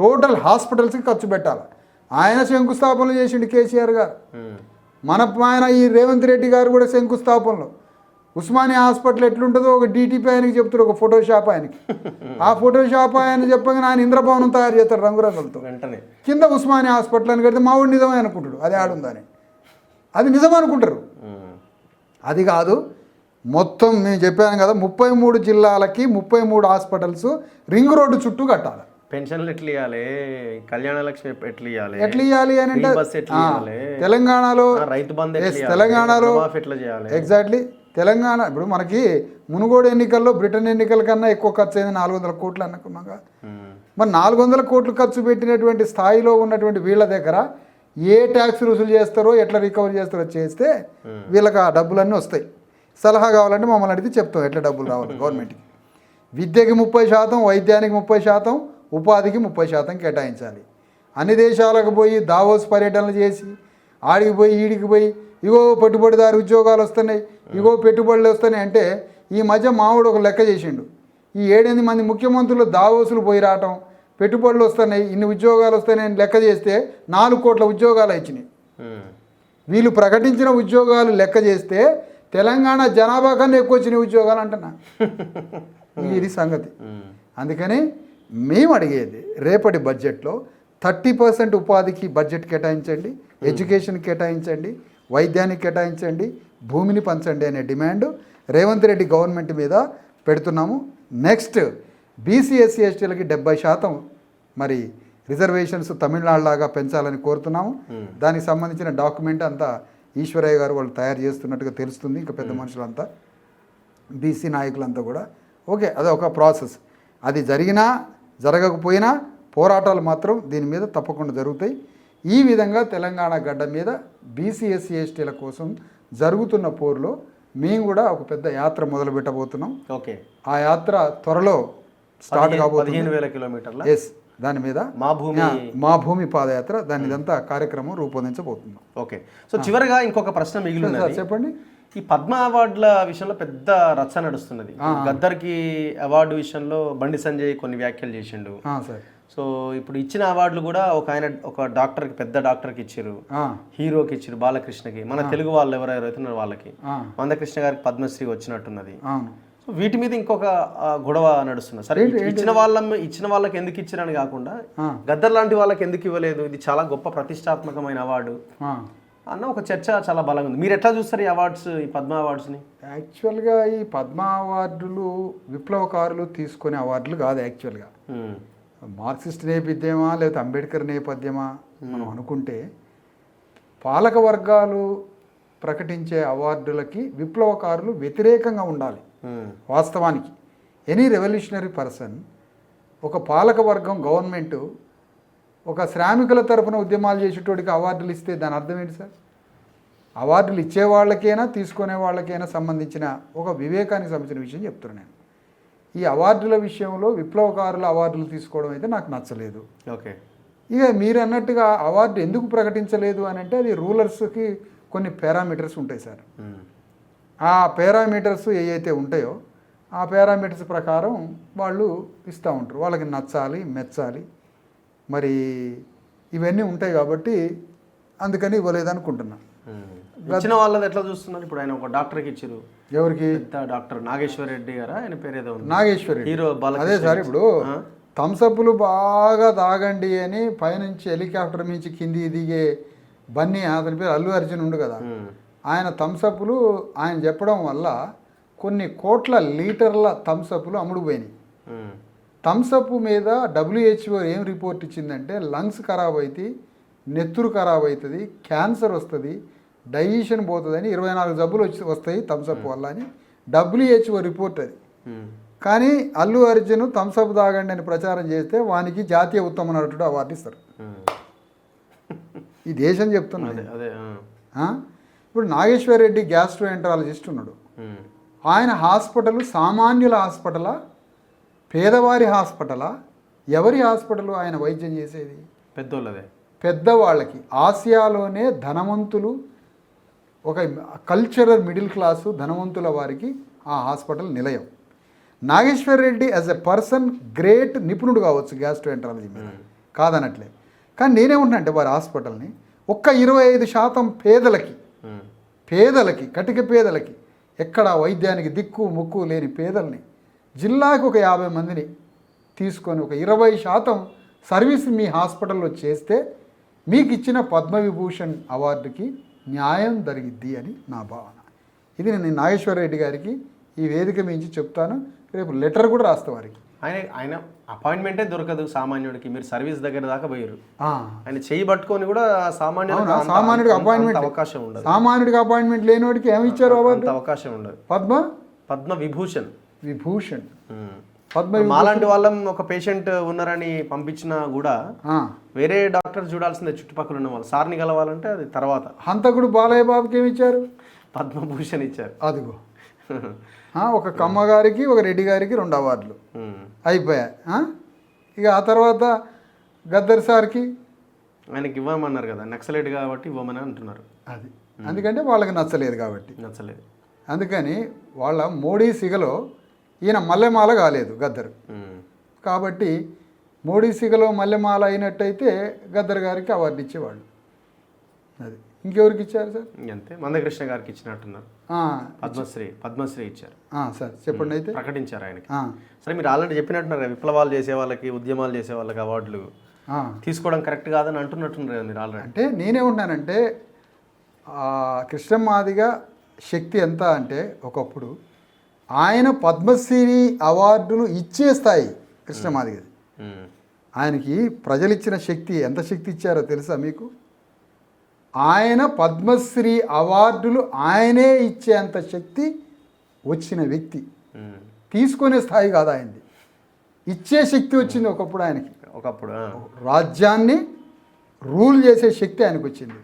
Speaker 2: టోటల్ హాస్పిటల్స్కి ఖర్చు పెట్టాలి. ఆయన శంకుస్థాపనలు చేసిండు కేసీఆర్ గారు. ఆయన ఈ రేవంత్ రెడ్డి గారు కూడా శంకుస్థాపనలు. ఉస్మానియా హాస్పిటల్ ఎట్లుంటుందో ఒక డీటీపీ ఆయనకి చెప్తారు, ఒక ఫోటోషాప్ ఆయనకి. ఆ ఫోటోషాప్ ఆయన చెప్పగానే ఆయన ఇంద్రభవనం తయారు చేస్తారు రంగురంగులతో. కింద ఉస్మానియా హాస్పిటల్ అని కడితే మావాడు నిజమే అనుకుంటాడు, అది ఆడుందని. అది నిజం అనుకుంటారు. అది కాదు, మొత్తం నేను చెప్పాను కదా, 33 జిల్లాలకి 33 హాస్పిటల్స్ రింగ్ రోడ్డు చుట్టూ కట్టాలి.
Speaker 1: పెన్షన్లు ఎట్లా ఇవ్వాలి, కళ్యాణ లక్ష్మి ఎట్లా
Speaker 2: ఇవ్వాలి అని అంటే తెలంగాణలో
Speaker 1: రైతు బంధు
Speaker 2: తెలంగాణలో ఎగ్జాక్ట్లీ తెలంగాణ. ఇప్పుడు మనకి మునుగోడు ఎన్నికల్లో బ్రిటన్ ఎన్నికల కన్నా ఎక్కువ ఖర్చు అయింది, 400 కోట్లు అనుకున్నాగా. మరి 400 కోట్లు ఖర్చు పెట్టినటువంటి స్థాయిలో ఉన్నటువంటి వీళ్ళ దగ్గర ఏ ట్యాక్స్ రుసులు చేస్తారో, ఎట్లా రికవరీ చేస్తారో చేస్తే వీళ్ళకి ఆ డబ్బులన్నీ వస్తాయి. సలహా కావాలంటే మమ్మల్ని అడిగితే చెప్తాం ఎట్లా డబ్బులు రావాలి గవర్నమెంట్కి. విద్యకి 30%, వైద్యానికి 30%, ఉపాధికి 30% కేటాయించాలి. అన్ని దేశాలకు పోయి దావోస్ పర్యటనలు చేసి ఆడికి పోయి ఈడికి పోయి ఇగో పెట్టుబడిదారు ఉద్యోగాలు వస్తున్నాయి, ఇగో పెట్టుబడులు వస్తున్నాయి అంటే ఈ మధ్య మావాడు ఒక లెక్క చేసిండు. ఈ 7-8 మంది ముఖ్యమంత్రులు దావోసులు పోయి రావటం, పెట్టుబడులు వస్తున్నాయి, ఇన్ని ఉద్యోగాలు వస్తున్నాయని లెక్క చేస్తే 4 కోట్ల ఉద్యోగాలు ఇచ్చినాయి. వీళ్ళు ప్రకటించిన ఉద్యోగాలు లెక్క చేస్తే తెలంగాణ జనాభా కన్నా ఎక్కువ వచ్చిన ఉద్యోగాలు అంటున్నా. ఇది సంగతి. అందుకని మేము అడిగేది రేపటి బడ్జెట్లో 30% ఉపాధికి బడ్జెట్ కేటాయించండి, ఎడ్యుకేషన్ కేటాయించండి, వైద్యానికి కేటాయించండి, భూమిని పంచండి అనే డిమాండ్ రేవంత్ రెడ్డి గవర్నమెంట్ మీద పెడుతున్నాము. నెక్స్ట్ బీసీఎస్సీ ఎస్టీలకి 70% మరి రిజర్వేషన్స్ తమిళనాడులాగా పెంచాలని కోరుతున్నాము. దానికి సంబంధించిన డాక్యుమెంట్ అంతా ఈశ్వరయ్య గారు వాళ్ళు తయారు చేస్తున్నట్టుగా తెలుస్తుంది. ఇంకా పెద్ద మనుషులంతా బీసీ నాయకులంతా కూడా ఓకే, అదొక ప్రాసెస్. అది జరిగినా జరగకపోయినా పోరాటాలు మాత్రం దీని మీద తప్పకుండా జరుగుతాయి. ఈ విధంగా తెలంగాణ గడ్డ మీద బీసీఎస్సీ ఎస్టీల కోసం జరుగుతున్న పోరులో మేము కూడా ఒక పెద్ద యాత్ర మొదలు పెట్టబోతున్నాం.
Speaker 1: ఓకే, ఆ
Speaker 2: యాత్ర త్వరలో స్టార్ట్ కాబోతుంది.
Speaker 1: 15,000 కిలోమీటర్ల
Speaker 2: దాని మీద మా భూమి పాదయాత్ర, దాని ఇదంతా కార్యక్రమం రూపొందించబోతున్నాం.
Speaker 1: ఓకే, సో చివరిగా ఇంకొక ప్రశ్న మిగిలింది,
Speaker 2: చెప్పండి.
Speaker 1: ఈ పద్మ అవార్డుల విషయంలో పెద్ద రచ్చ నడుస్తున్నది. గద్దర్కి అవార్డు విషయంలో బండి సంజయ్ కొన్ని వ్యాఖ్యలు చేసిండు.
Speaker 2: సార్
Speaker 1: సో ఇప్పుడు ఇచ్చిన అవార్డులు కూడా ఒక డాక్టర్కి, పెద్ద డాక్టర్కి ఇచ్చారు, హీరోకి ఇచ్చారు, బాలకృష్ణకి, మన తెలుగు వాళ్ళు ఎవరైతున్నారో వాళ్ళకి, మందకృష్ణ గారికి పద్మశ్రీ వచ్చినట్టున్నది. సో వీటి మీద ఇంకొక గొడవ నడుస్తున్నది. సరే ఇచ్చిన వాళ్ళకి ఎందుకు ఇచ్చారని కాకుండా గద్దర్ లాంటి వాళ్ళకి ఎందుకు ఇవ్వలేదు, ఇది చాలా గొప్ప ప్రతిష్టాత్మకమైన అవార్డు అన్న ఒక చర్చ చాలా బలంగా ఉంది. మీరు ఎట్లా చూస్తారు ఈ అవార్డ్స్, ఈ పద్మ అవార్డ్స్ని?
Speaker 2: యాక్చువల్గా ఈ పద్మ అవార్డులు విప్లవకారులు తీసుకునే అవార్డులు కాదు. యాక్చువల్గా మార్క్సిస్ట్ నేపథ్యమా లేదా అంబేద్కర్ నేపథ్యమా మనం అనుకుంటే పాలక వర్గాలు ప్రకటించే అవార్డులకి విప్లవకారులు వ్యతిరేకంగా ఉండాలి. వాస్తవానికి ఎనీ రెవల్యూషనరీ పర్సన్, ఒక పాలక వర్గం, గవర్నమెంటు ఒక శ్రామికుల తరపున ఉద్యమాలు చేసేటోడికి అవార్డులు ఇస్తే దాని అర్థం ఏంటి సార్? అవార్డులు ఇచ్చే వాళ్ళకైనా తీసుకునే వాళ్ళకైనా సంబంధించిన ఒక వివేకానికి సంబంధించిన విషయం చెప్తున్నాను నేను. ఈ అవార్డుల విషయంలో విప్లవకారుల అవార్డులు తీసుకోవడం అయితే నాకు నచ్చలేదు.
Speaker 1: ఓకే,
Speaker 2: ఇక మీరు అన్నట్టుగా అవార్డు ఎందుకు ప్రకటించలేదు అని అంటే అది రూలర్స్కి కొన్ని పారామీటర్స్ ఉంటాయి సార్. ఆ పారామీటర్స్ ఏవైతే ఉంటాయో ఆ పారామీటర్స్ ప్రకారం వాళ్ళు ఇస్తూ ఉంటారు. వాళ్ళకి నచ్చాలి, మెచ్చాలి, మరి ఇవన్నీ ఉంటాయి కాబట్టి అందుకని ఇవ్వలేదనుకుంటున్నా.
Speaker 1: ఇచ్చిన వాళ్ళది ఎట్లా చూస్తున్నారు? ఇప్పుడు ఆయన ఒక డాక్టర్కి ఇచ్చారు.
Speaker 2: ఎవరికి?
Speaker 1: డాక్టర్ నాగేశ్వర రెడ్డి గారా, ఆయన పేరు ఏదో ఉంది,
Speaker 2: నాగేశ్వర
Speaker 1: హీరో.
Speaker 2: అదే సార్, ఇప్పుడు థమ్సప్లు బాగా తాగండి అని పైనుంచి హెలికాప్టర్ నుంచి కింది దిగే బన్నీ, అతని పేరు అల్లు అర్జున్ ఉండు కదా, ఆయన థమ్సప్లు ఆయన చెప్పడం వల్ల కొన్ని కోట్ల లీటర్ల థమ్సప్లు అమ్ముడుపోయినాయి. థమ్సప్ మీద WHO ఏం రిపోర్ట్ ఇచ్చిందంటే లంగ్స్ ఖరాబ్ అవుతాయి, నెత్తురు ఖరాబ్ అవుతుంది, క్యాన్సర్ వస్తుంది, డైజెషన్ పోతుందని, 24 జబ్బులు వస్తాయి థమ్సప్ వల్ల అని WHO రిపోర్ట్ అది. కానీ అల్లు అర్జున్ థమ్సప్ తాగండి అని ప్రచారం చేస్తే వానికి జాతీయ ఉత్తమ నటుడు అవార్డు ఇస్తారు. ఈ దేశం చెప్తున్నది. ఇప్పుడు నాగేశ్వర రెడ్డి గ్యాస్ట్రోఎంటరాలజిస్ట్ ఉన్నాడు. ఆయన హాస్పిటల్ సామాన్యుల హాస్పిటలా, పేదవారి హాస్పిటలా, ఎవరి హాస్పిటల్ ఆయన వైద్యం చేసేది?
Speaker 1: పెద్దోళ్ళదే,
Speaker 2: పెద్దవాళ్ళకి. ఆసియాలోనే ధనవంతులు, ఒక కల్చరల్ మిడిల్ క్లాసు ధనవంతుల వారికి ఆ హాస్పిటల్ నిలయం. Nageshwar Reddy as a person great నిపుణుడు కావచ్చు గ్యాస్ట్రోఎంటరాలజీ మీద, కాదనట్లే. కానీ నేనేమంటున్నా అంటే వారి హాస్పిటల్ని ఒక్క 25% పేదలకి, కటిక పేదలకి, ఎక్కడ వైద్యానికి దిక్కు ముక్కు లేని పేదల్ని, జిల్లాకు ఒక 50 మందిని తీసుకొని ఒక 20% సర్వీస్ మీ హాస్పిటల్లో చేస్తే మీకు ఇచ్చిన పద్మవిభూషణ్ అవార్డుకి న్యాయం జరిగిద్ది అని నా భావన. ఇది నేను నాగేశ్వర రెడ్డి గారికి ఈ వేదిక మించి చెప్తాను. రేపు లెటర్ కూడా రాస్తా వారికి.
Speaker 1: ఆయన అపాయింట్మెంటే దొరకదు సామాన్యుడికి. మీరు సర్వీస్ దగ్గర దాకా పోయారు, ఆయన చేయి పట్టుకొని కూడా
Speaker 2: సామాన్యుడికి అపాయింట్మెంట్
Speaker 1: అవకాశం ఉండదు.
Speaker 2: సామాన్యుడికి అపాయింట్మెంట్ లేనివాడికి ఏమి ఇచ్చారు అవార్డు?
Speaker 1: అవకాశం ఉండదు.
Speaker 2: పద్మ విభూషణ్
Speaker 1: మాలాంటి వాళ్ళం ఒక పేషెంట్ ఉన్నారని పంపించినా కూడా వేరే డాక్టర్ చూడాల్సిందే, చుట్టుపక్కల ఉన్న వాళ్ళు. సార్ని కలవాలంటే అది తర్వాత.
Speaker 2: హంతకుడు బాలయ్య బాబుకి ఏమి ఇచ్చారు?
Speaker 1: పద్మభూషణ్ ఇచ్చారు.
Speaker 2: అదిగో ఒక కమ్మ గారికి, ఒక రెడ్డి గారికి 2 అవార్డులు అయిపోయాయి. ఇక ఆ తర్వాత గద్దర్ సార్కి
Speaker 1: ఆయనకి ఇవ్వమన్నారు కదా, నక్సలైట్ కాబట్టి ఇవ్వమని అంటున్నారు.
Speaker 2: అది అందుకంటే వాళ్ళకి నచ్చలేదు కాబట్టి.
Speaker 1: నచ్చలేదు,
Speaker 2: అందుకని వాళ్ళ మోడీ సిగలో ఈయన మల్లెమాల కాలేదు గద్దర్ కాబట్టి. మోడీ సిగలో మల్లెమాల అయినట్టయితే గద్దర్ గారికి అవార్డు ఇచ్చేవాళ్ళు. అది ఇంకెవరికి ఇచ్చారు సార్?
Speaker 1: అంతే, మందకృష్ణ గారికి ఇచ్చినట్టున్నారు. పద్మశ్రీ ఇచ్చారు
Speaker 2: సార్. చెప్పండి. అయితే
Speaker 1: ప్రకటించారు ఆయనకి. సరే, మీరు ఆల్రెడీ చెప్పినట్టున్నారు విప్లవాలు చేసే వాళ్ళకి, ఉద్యమాలు చేసే వాళ్ళకి అవార్డులు తీసుకోవడం కరెక్ట్ కాదని అంటున్నట్టున్నారు కదా మీరు ఆల్రెడీ.
Speaker 2: అంటే నేనేమంటున్నానంటే కృష్ణమాదిగ శక్తి ఎంత అంటే ఒకప్పుడు ఆయన పద్మశ్రీ అవార్డులు ఇచ్చే స్థాయి కృష్ణమాదిగది. ఆయనకి ప్రజలు ఇచ్చిన శక్తి, ఎంత శక్తి ఇచ్చారో తెలుసా మీకు? ఆయన పద్మశ్రీ అవార్డులు ఆయనే ఇచ్చేంత శక్తి వచ్చిన వ్యక్తి. తీసుకునే స్థాయి కాదు ఆయనది, ఇచ్చే శక్తి వచ్చింది ఒకప్పుడు ఆయనకి.
Speaker 1: ఒకప్పుడు
Speaker 2: రాజ్యాన్ని రూల్ చేసే శక్తి ఆయనకు వచ్చింది.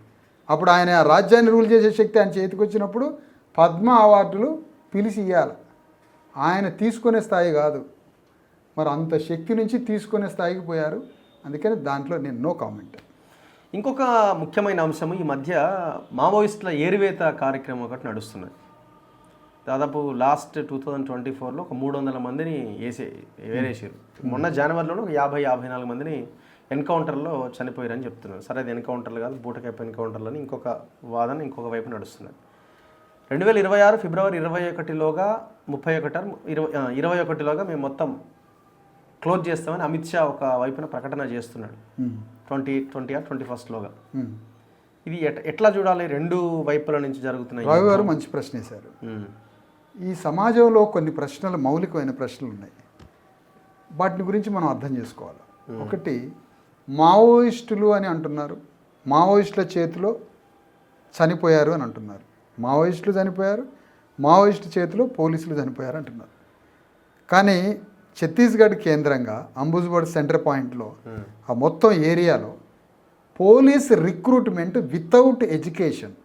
Speaker 2: అప్పుడు ఆయన రాజ్యాన్ని రూల్ చేసే శక్తి ఆయన చేతికి వచ్చినప్పుడు పద్మ అవార్డులు పిలిచి ఇవ్వాలి. ఆయన తీసుకునే స్థాయి కాదు. మరి అంత శక్తి నుంచి తీసుకునే స్థాయికి పోయారు. అందుకని దాంట్లో నేను నో కామెంట్.
Speaker 1: ఇంకొక ముఖ్యమైన అంశం, ఈ మధ్య మావోయిస్టుల ఏరివేత కార్యక్రమం ఒకటి నడుస్తున్నది. దాదాపు లాస్ట్ 2024లో ఒక 300 మందిని వేరేసారు. మొన్న జనవరిలోనే ఒక 54 మందిని ఎన్కౌంటర్లో చనిపోయారని చెప్తున్నారు. సరే, అది ఎన్కౌంటర్లు కాదు, బూటకైపు ఎన్కౌంటర్లని ఇంకొక వాదన ఇంకొక వైపు నడుస్తున్నది. 2026 ఫిబ్రవరి 21లోగా 21లోగా మేము మొత్తం క్లోజ్ చేస్తామని అమిత్ షా ఒక వైపున ప్రకటన చేస్తున్నాడు. 21లోగా. ఇది ఎట్లా చూడాలి? రెండు వైపుల నుంచి జరుగుతున్నాయి.
Speaker 2: రావు గారు మంచి ప్రశ్న వేశారు. ఈ సమాజంలో కొన్ని ప్రశ్నలు, మౌలికమైన ప్రశ్నలు ఉన్నాయి. వాటిని గురించి మనం అర్థం చేసుకోవాలి. ఒకటి, మావోయిస్టులు అని అంటున్నారు, మావోయిస్టుల చేతిలో చనిపోయారు అని అంటున్నారు. మావోయిస్టులు చనిపోయారు, మావోయిస్టు చేతిలో పోలీసులు చనిపోయారు అంటున్నారు. కానీ ఛత్తీస్గఢ్ కేంద్రంగా అంబుజ్బడ్ సెంటర్ పాయింట్లో ఆ మొత్తం ఏరియాలో పోలీస్ రిక్రూట్మెంట్ వితౌట్ ఎడ్యుకేషన్,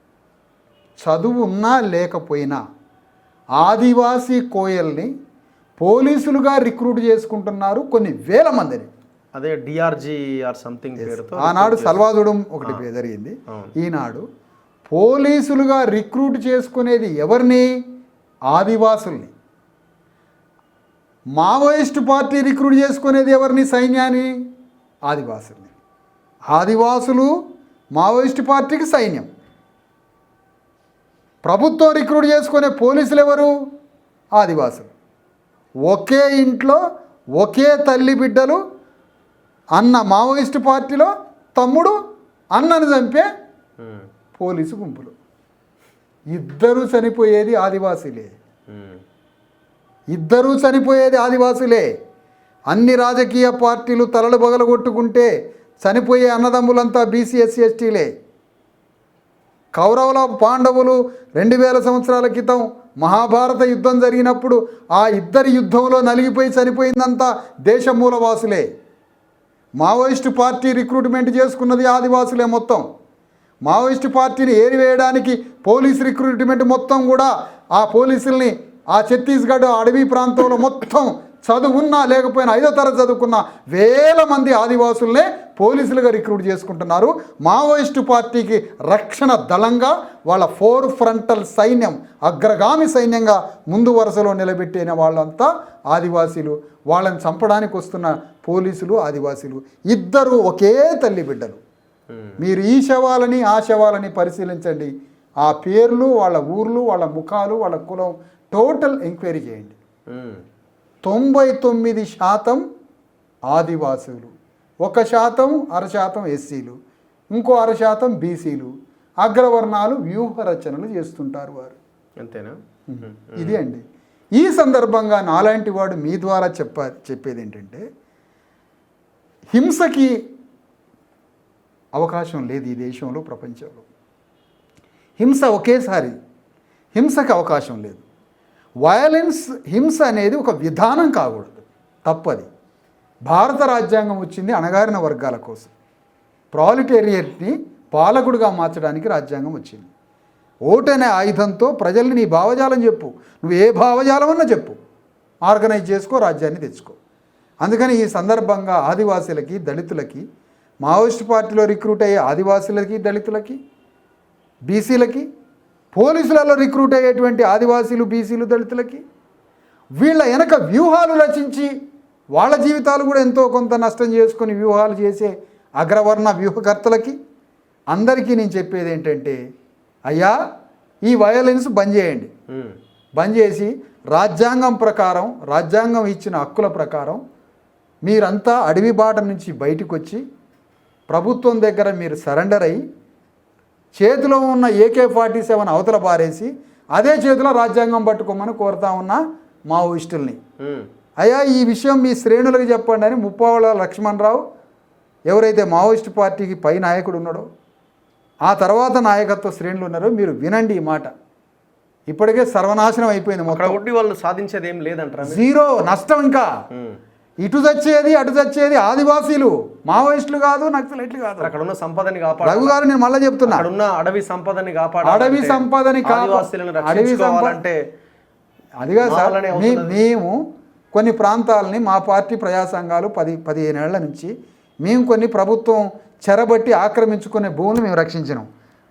Speaker 2: చదువు ఉన్నా లేకపోయినా ఆదివాసీ కోయల్ని పోలీసులుగా రిక్రూట్ చేసుకుంటున్నారు కొన్ని వేల మందిని.
Speaker 1: అదే డిఆర్జీ ఆర్ సంథింగ్ పేరుతో
Speaker 2: ఆనాడు సల్వాదుడం ఒకటి జరిగింది. ఈనాడు పోలీసులుగా రిక్రూట్ చేసుకునేది ఎవరిని? ఆదివాసుల్ని. మావోయిస్టు పార్టీ రిక్రూట్ చేసుకునేది ఎవరిని? సైన్యాన్ని. ఆదివాసుల్ని. ఆదివాసులు మావోయిస్టు పార్టీకి సైన్యం. ప్రభుత్వం రిక్రూట్ చేసుకునే పోలీసులు ఎవరు? ఆదివాసులు. ఒకే ఇంట్లో ఒకే తల్లి బిడ్డలు, అన్న మావోయిస్టు పార్టీలో, తమ్ముడు అన్నను చంపే పోలీసు గుంపులు. ఇద్దరూ చనిపోయేది ఆదివాసులే. ఇద్దరూ చనిపోయేది ఆదివాసులే. అన్ని రాజకీయ పార్టీలు తలలు బగలగొట్టుకుంటే చనిపోయే అన్నదమ్ములంతా బీసీ ఎస్సీ ఎస్టీలే. కౌరవుల పాండవులు 2000 సంవత్సరాల క్రితం మహాభారత యుద్ధం జరిగినప్పుడు ఆ ఇద్దరి యుద్ధంలో నలిగిపోయి చనిపోయిందంతా దేశ మూలవాసులే. మావోయిస్టు పార్టీ రిక్రూట్మెంట్ చేసుకున్నది ఆదివాసులే మొత్తం. మావోయిస్టు పార్టీని ఏరివేయడానికి పోలీస్ రిక్రూట్మెంట్ మొత్తం కూడా ఆ పోలీసుల్ని ఆ ఛత్తీస్గఢ్ అడవి ప్రాంతంలో మొత్తం చదువున్నా లేకపోయినా 5వ తరగతి చదువుకున్న వేల మంది ఆదివాసులనే పోలీసులుగా రిక్రూట్ చేసుకుంటున్నారు. మావోయిస్టు పార్టీకి రక్షణ దళంగా వాళ్ళ 4 ఫ్రంటల్ సైన్యం, అగ్రగామి సైన్యంగా ముందు వరుసలో నిలబెట్టిన వాళ్ళంతా ఆదివాసీలు. వాళ్ళని చంపడానికి వస్తున్న పోలీసులు ఆదివాసీలు. ఇద్దరు ఒకే తల్లి బిడ్డలు. మీరు ఈ శవాలని ఆ శవాలని పరిశీలించండి. ఆ పేర్లు, వాళ్ళ ఊర్లు, వాళ్ళ ముఖాలు, వాళ్ళ కులం టోటల్ ఎంక్వైరీ చేయండి. 99% ఆదివాసులు, 1% 1/2% ఎస్సీలు, ఇంకో 1/2% బీసీలు. అగ్రవర్ణాలు వ్యూహ రచనలు చేస్తుంటారు వారు.
Speaker 1: అంతేనా?
Speaker 2: ఇది అండి. ఈ సందర్భంగా నాలాంటి వాడు మీ ద్వారా చెప్పేది ఏంటంటే, హింసకి అవకాశం లేదు ఈ దేశంలో, ప్రపంచంలో. హింసకి అవకాశం లేదు. వయలెన్స్, హింస అనేది ఒక విధానం కాకూడదు, తప్పది. భారత రాజ్యాంగం వచ్చింది అణగారిన వర్గాల కోసం. ప్రాలిటేరియట్ని పాలకుడుగా మార్చడానికి రాజ్యాంగం వచ్చింది. ఓటు అనే ఆయుధంతో ప్రజల్ని నీ భావజాలం చెప్పు, నువ్వు ఏ భావజాలం అన్నా చెప్పు, ఆర్గనైజ్ చేసుకో, రాజ్యాన్ని తెచ్చుకో. అందుకని ఈ సందర్భంగా ఆదివాసీలకి, దళితులకి, మావోయిస్టు పార్టీలో రిక్రూట్ అయ్యే ఆదివాసీలకి, దళితులకి, బీసీలకి, పోలీసులలో రిక్రూట్ అయ్యేటువంటి ఆదివాసీలు, బీసీలు, దళితులకి, వీళ్ళ వెనక వ్యూహాలు రచించి వాళ్ళ జీవితాలు కూడా ఎంతో కొంత నష్టం చేసుకొని వ్యూహాలు చేసే అగ్రవర్ణ వ్యూహకర్తలకి అందరికీ నేను చెప్పేది ఏంటంటే, అయ్యా ఈ వయలెన్స్ బంద్ చేయండి. బంద్ చేసి రాజ్యాంగం ప్రకారం, రాజ్యాంగం ఇచ్చిన హక్కుల ప్రకారం మీరంతా అడవి బాట నుంచి బయటకు వచ్చి ప్రభుత్వం దగ్గర మీరు సరెండర్ అయ్యి చేతిలో ఉన్న AK-47 అవతల పారేసి అదే చేతిలో రాజ్యాంగం పట్టుకోమని కోరుతా ఉన్న మావోయిస్టుల్ని, అయ్యా ఈ విషయం మీ శ్రేణులకు చెప్పండి అని ముప్పావళ లక్ష్మణరావు, ఎవరైతే మావోయిస్టు పార్టీకి పై నాయకుడు ఉన్నాడో, ఆ తర్వాత నాయకత్వ శ్రేణులు ఉన్నారో, మీరు వినండి ఈ మాట. ఇప్పటికే సర్వనాశనం అయిపోయింది మొత్తం.
Speaker 1: వాళ్ళు సాధించేది ఏం లేదంటారా?
Speaker 2: జీరో నష్టం. ఇంకా ఇటు చచ్చేది అటు చచ్చేది ఆదివాసీలు, మావోయిస్టులు కాదు, నక్సలైట్లు కాదు.
Speaker 1: అక్కడ ఉన్న సంపదని కాపాడు.
Speaker 2: రఘు గారు నేను మళ్ళీ చెప్తున్నా,
Speaker 1: అడవి సంపదని కాపాడు,
Speaker 2: అడవి సంపదని అడవి సంపద అదిగా సార్. మేము కొన్ని ప్రాంతాలని మా పార్టీ ప్రజా సంఘాలు 10-15 ఏళ్ల నుంచి మేము కొన్ని ప్రభుత్వం చెరబట్టి ఆక్రమించుకునే భూములు మేము రక్షించినాం.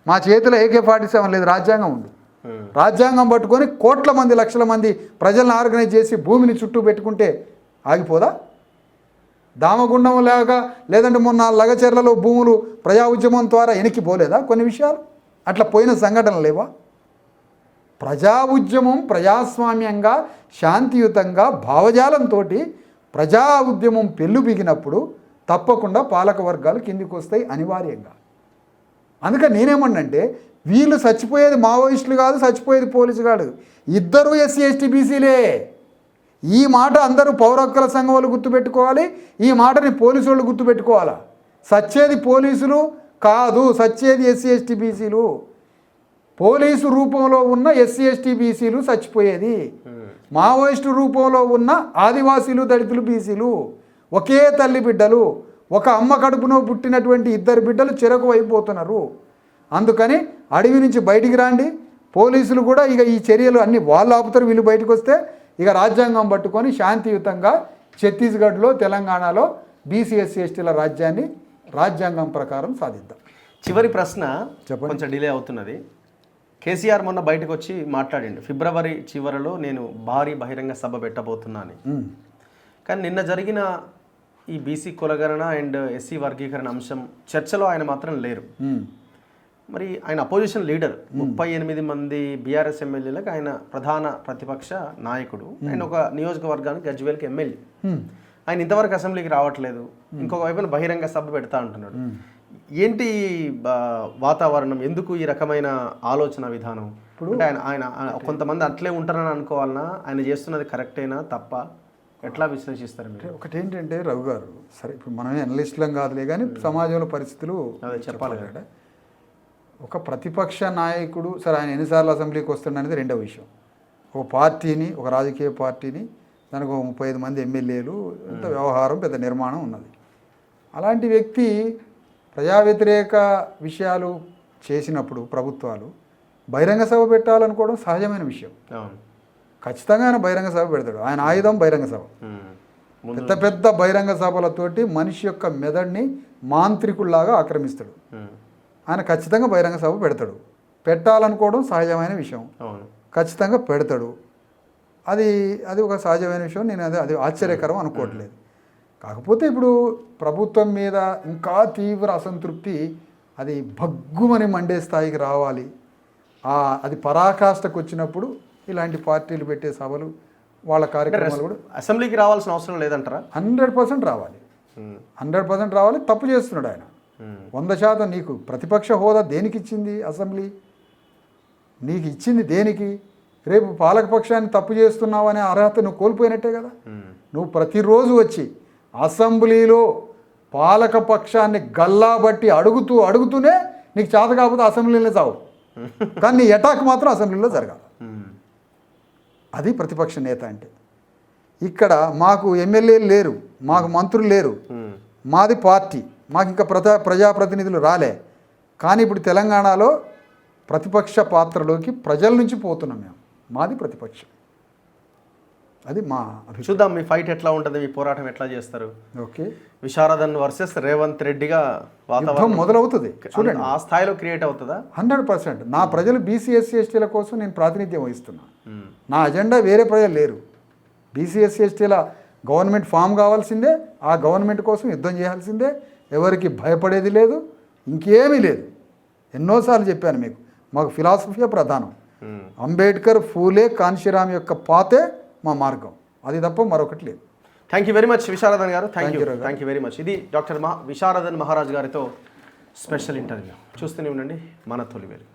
Speaker 2: మా చేతిలో AK-47 లేదు, రాజ్యాంగం ఉంది. రాజ్యాంగం పట్టుకొని కోట్ల మంది లక్షల మంది ప్రజలను ఆర్గనైజ్ చేసి భూమిని చుట్టూ పెట్టుకుంటే ఆగిపోదా? దామగుండం లాగా లేదంటే మొన్న లగచెర్లలో భూములు ప్రజా ఉద్యమం ద్వారా వెనక్కి పోలేదా కొన్ని విషయాలు? అట్లా పోయిన సంఘటనలు లేవా? ప్రజా ఉద్యమం ప్రజాస్వామ్యంగా శాంతియుతంగా భావజాలంతో ప్రజా ఉద్యమం పెళ్ళు బిగినప్పుడు తప్పకుండా పాలక వర్గాలు కిందికి వస్తాయి అనివార్యంగా. అందుకని నేనేమన్నంటే వీళ్ళు చచ్చిపోయేది మావోయిస్టులు కాదు, చచ్చిపోయేది పోలీసు కాదు, ఇద్దరు ఎస్సీ ఎస్టీ బీసీలే. ఈ మాట అందరూ పౌర హక్కుల సంఘం వాళ్ళు గుర్తుపెట్టుకోవాలి, ఈ మాటని పోలీసు వాళ్ళు గుర్తుపెట్టుకోవాలా. సచ్చేది పోలీసులు కాదు, సచ్చేది ఎస్సీ ఎస్టీ బీసీలు. పోలీసు రూపంలో ఉన్న ఎస్సీ ఎస్టీ బీసీలు చచ్చిపోయేది, మావోయిస్టు రూపంలో ఉన్న ఆదివాసీలు దళితులు బీసీలు ఒకే తల్లి బిడ్డలు, ఒక అమ్మ కడుపునో పుట్టినటువంటి ఇద్దరు బిడ్డలు చెరకు అయిపోతున్నారు. అందుకని అడవి నుంచి బయటికి రాండి. పోలీసులు కూడా ఇక ఈ చర్యలు అన్ని వాళ్ళు ఆపుతారు, వీళ్ళు బయటకు వస్తే ఇక రాజ్యాంగం పట్టుకొని శాంతియుతంగా ఛత్తీస్గఢ్లో తెలంగాణలో బీసీ ఎస్సీ ఎస్టీల రాజ్యాన్ని రాజ్యాంగం ప్రకారం సాధిద్దాం.
Speaker 1: చివరి ప్రశ్న
Speaker 2: చెప్పండి.
Speaker 1: కొంచెం డిలే అవుతున్నది. కేసీఆర్ మొన్న బయటకు వచ్చి మాట్లాడిండు, ఫిబ్రవరి చివరిలో నేను భారీ బహిరంగ సభ పెట్టబోతున్నా అని. కానీ నిన్న జరిగిన ఈ బీసీ కులగణన అండ్ ఎస్సీ వర్గీకరణ అంశం చర్చలో ఆయన మాత్రం లేరు. మరి ఆయన అపోజిషన్ లీడర్, 38 మంది బీఆర్ఎస్ ఎమ్మెల్యేలకు ఆయన ప్రధాన ప్రతిపక్ష నాయకుడు, ఆయన ఒక నియోజకవర్గానికి గజ్వేల్కి ఎమ్మెల్యే. ఆయన ఇంతవరకు అసెంబ్లీకి రావట్లేదు, ఇంకొక వైపున బహిరంగ సభ పెడతా అంటున్నాడు. ఏంటి వాతావరణం, ఎందుకు ఈ రకమైన ఆలోచన విధానం? అంటే ఆయన కొంతమంది అట్లే ఉంటారని అనుకోవాలన్నా, ఆయన చేస్తున్నది కరెక్టేనా తప్ప, ఎట్లా విశ్లేషిస్తారు మీరు?
Speaker 2: ఒకటి ఏంటంటే రఘు గారు, సరే ఇప్పుడు మనమే అనలిస్టులం కాదులే కానీ సమాజంలో పరిస్థితులు
Speaker 1: చెప్పాలి కదా.
Speaker 2: ఒక ప్రతిపక్ష నాయకుడు సరే ఆయన ఎన్నిసార్లు అసెంబ్లీకి వస్తుండనేది రెండవ విషయం. ఒక పార్టీని, ఒక రాజకీయ పార్టీని, దానికి ఒక 35 మంది ఎమ్మెల్యేలు, ఇంత వ్యవహారం పెద్ద నిర్మాణం ఉన్నది. అలాంటి వ్యక్తి ప్రజా వ్యతిరేక విషయాలు చేసినప్పుడు ప్రభుత్వాలు బహిరంగ సభ పెట్టాలనుకోవడం సహజమైన విషయం. ఖచ్చితంగా ఆయన బహిరంగ సభ పెడతాడు. ఆయన ఆయుధం బహిరంగ సభ. పెద్ద పెద్ద బహిరంగ సభలతోటి మనిషి యొక్క మెదడుని మాంత్రికుల్లాగా ఆక్రమిస్తాడు. ఆయన ఖచ్చితంగా బహిరంగ సభ పెడతాడు. పెట్టాలనుకోవడం సహజమైన విషయం, ఖచ్చితంగా పెడతాడు. అది ఒక సహజమైన విషయం. నేను అది ఆశ్చర్యకరం అనుకోవట్లేదు. కాకపోతే ఇప్పుడు ప్రభుత్వం మీద ఇంకా తీవ్ర అసంతృప్తి, అది భగ్గుమని మండే స్థాయికి రావాలి. అది పరాకాష్ఠకు వచ్చినప్పుడు ఇలాంటి పార్టీలు పెట్టే సభలు, వాళ్ళ కార్యక్రమాలు కూడా
Speaker 1: అసెంబ్లీకి రావాల్సిన అవసరం లేదంటారా?
Speaker 2: 100% రావాలి, 100% రావాలి. తప్పు చేస్తున్నాడు ఆయన. 100% నీకు ప్రతిపక్ష హోదా దేనికి ఇచ్చింది అసెంబ్లీ? నీకు ఇచ్చింది దేనికి? రేపు పాలకపక్షాన్ని తప్పు చేస్తున్నావు అనే అర్హత నువ్వు కోల్పోయినట్టే కదా. నువ్వు ప్రతిరోజు వచ్చి అసెంబ్లీలో పాలకపక్షాన్ని గల్లాబట్టి అడుగుతూనే నీకు చేత కాకపోతే అసెంబ్లీలో చావు, కానీ నీ అటాక్ మాత్రం అసెంబ్లీలో జరగాలి. అది ప్రతిపక్ష నేత అంటే. ఇక్కడ మాకు ఎమ్మెల్యేలు లేరు, మాకు మంత్రులు లేరు, మాది పార్టీ, మాకు ఇంకా ప్రజాప్రతినిధులు రాలే. కానీ ఇప్పుడు తెలంగాణలో ప్రతిపక్ష పాత్రలోకి ప్రజల నుంచి పోతున్నాం మేము. మాది ప్రతిపక్షం. అది మా అభిప్రాయం.
Speaker 1: చూద్దాం మీ ఫైట్ ఎట్లా ఉంటుంది, మీ పోరాటం ఎట్లా చేస్తారు.
Speaker 2: ఓకే,
Speaker 1: విశారదన్ వర్సెస్ రేవంత్ రెడ్డిగా
Speaker 2: వాతావరణం మొదలవుతుంది. చూడండి,
Speaker 1: ఆ స్థాయిలో క్రియేట్ అవుతుందా?
Speaker 2: 100%. నా ప్రజలు బీసీ ఎస్సీ ఎస్టీల కోసం నేను ప్రాతినిధ్యం వహిస్తున్నా. నా అజెండా వేరే ప్రజలు లేరు. బీసీ ఎస్సీ ఎస్టీల గవర్నమెంట్ ఫామ్ కావాల్సిందే, ఆ గవర్నమెంట్ కోసం యుద్ధం చేయాల్సిందే. ఎవరికి భయపడేది లేదు, ఇంకేమీ లేదు. ఎన్నోసార్లు చెప్పాను మీకు, మాకు ఫిలాసఫీయే ప్రధానం. అంబేద్కర్, ఫూలే, కాన్షీరామ్ యొక్క పాతే మా మార్గం, అది తప్ప మరొకటి లేదు.
Speaker 1: Thank you very much Visharadan గారు. Thank you very much. ఇది డాక్టర్ విశారదన్ మహారాజ్ గారితో స్పెషల్ ఇంటర్వ్యూ. చూస్తూనే ఉండండి మన తొలి వెలుగు.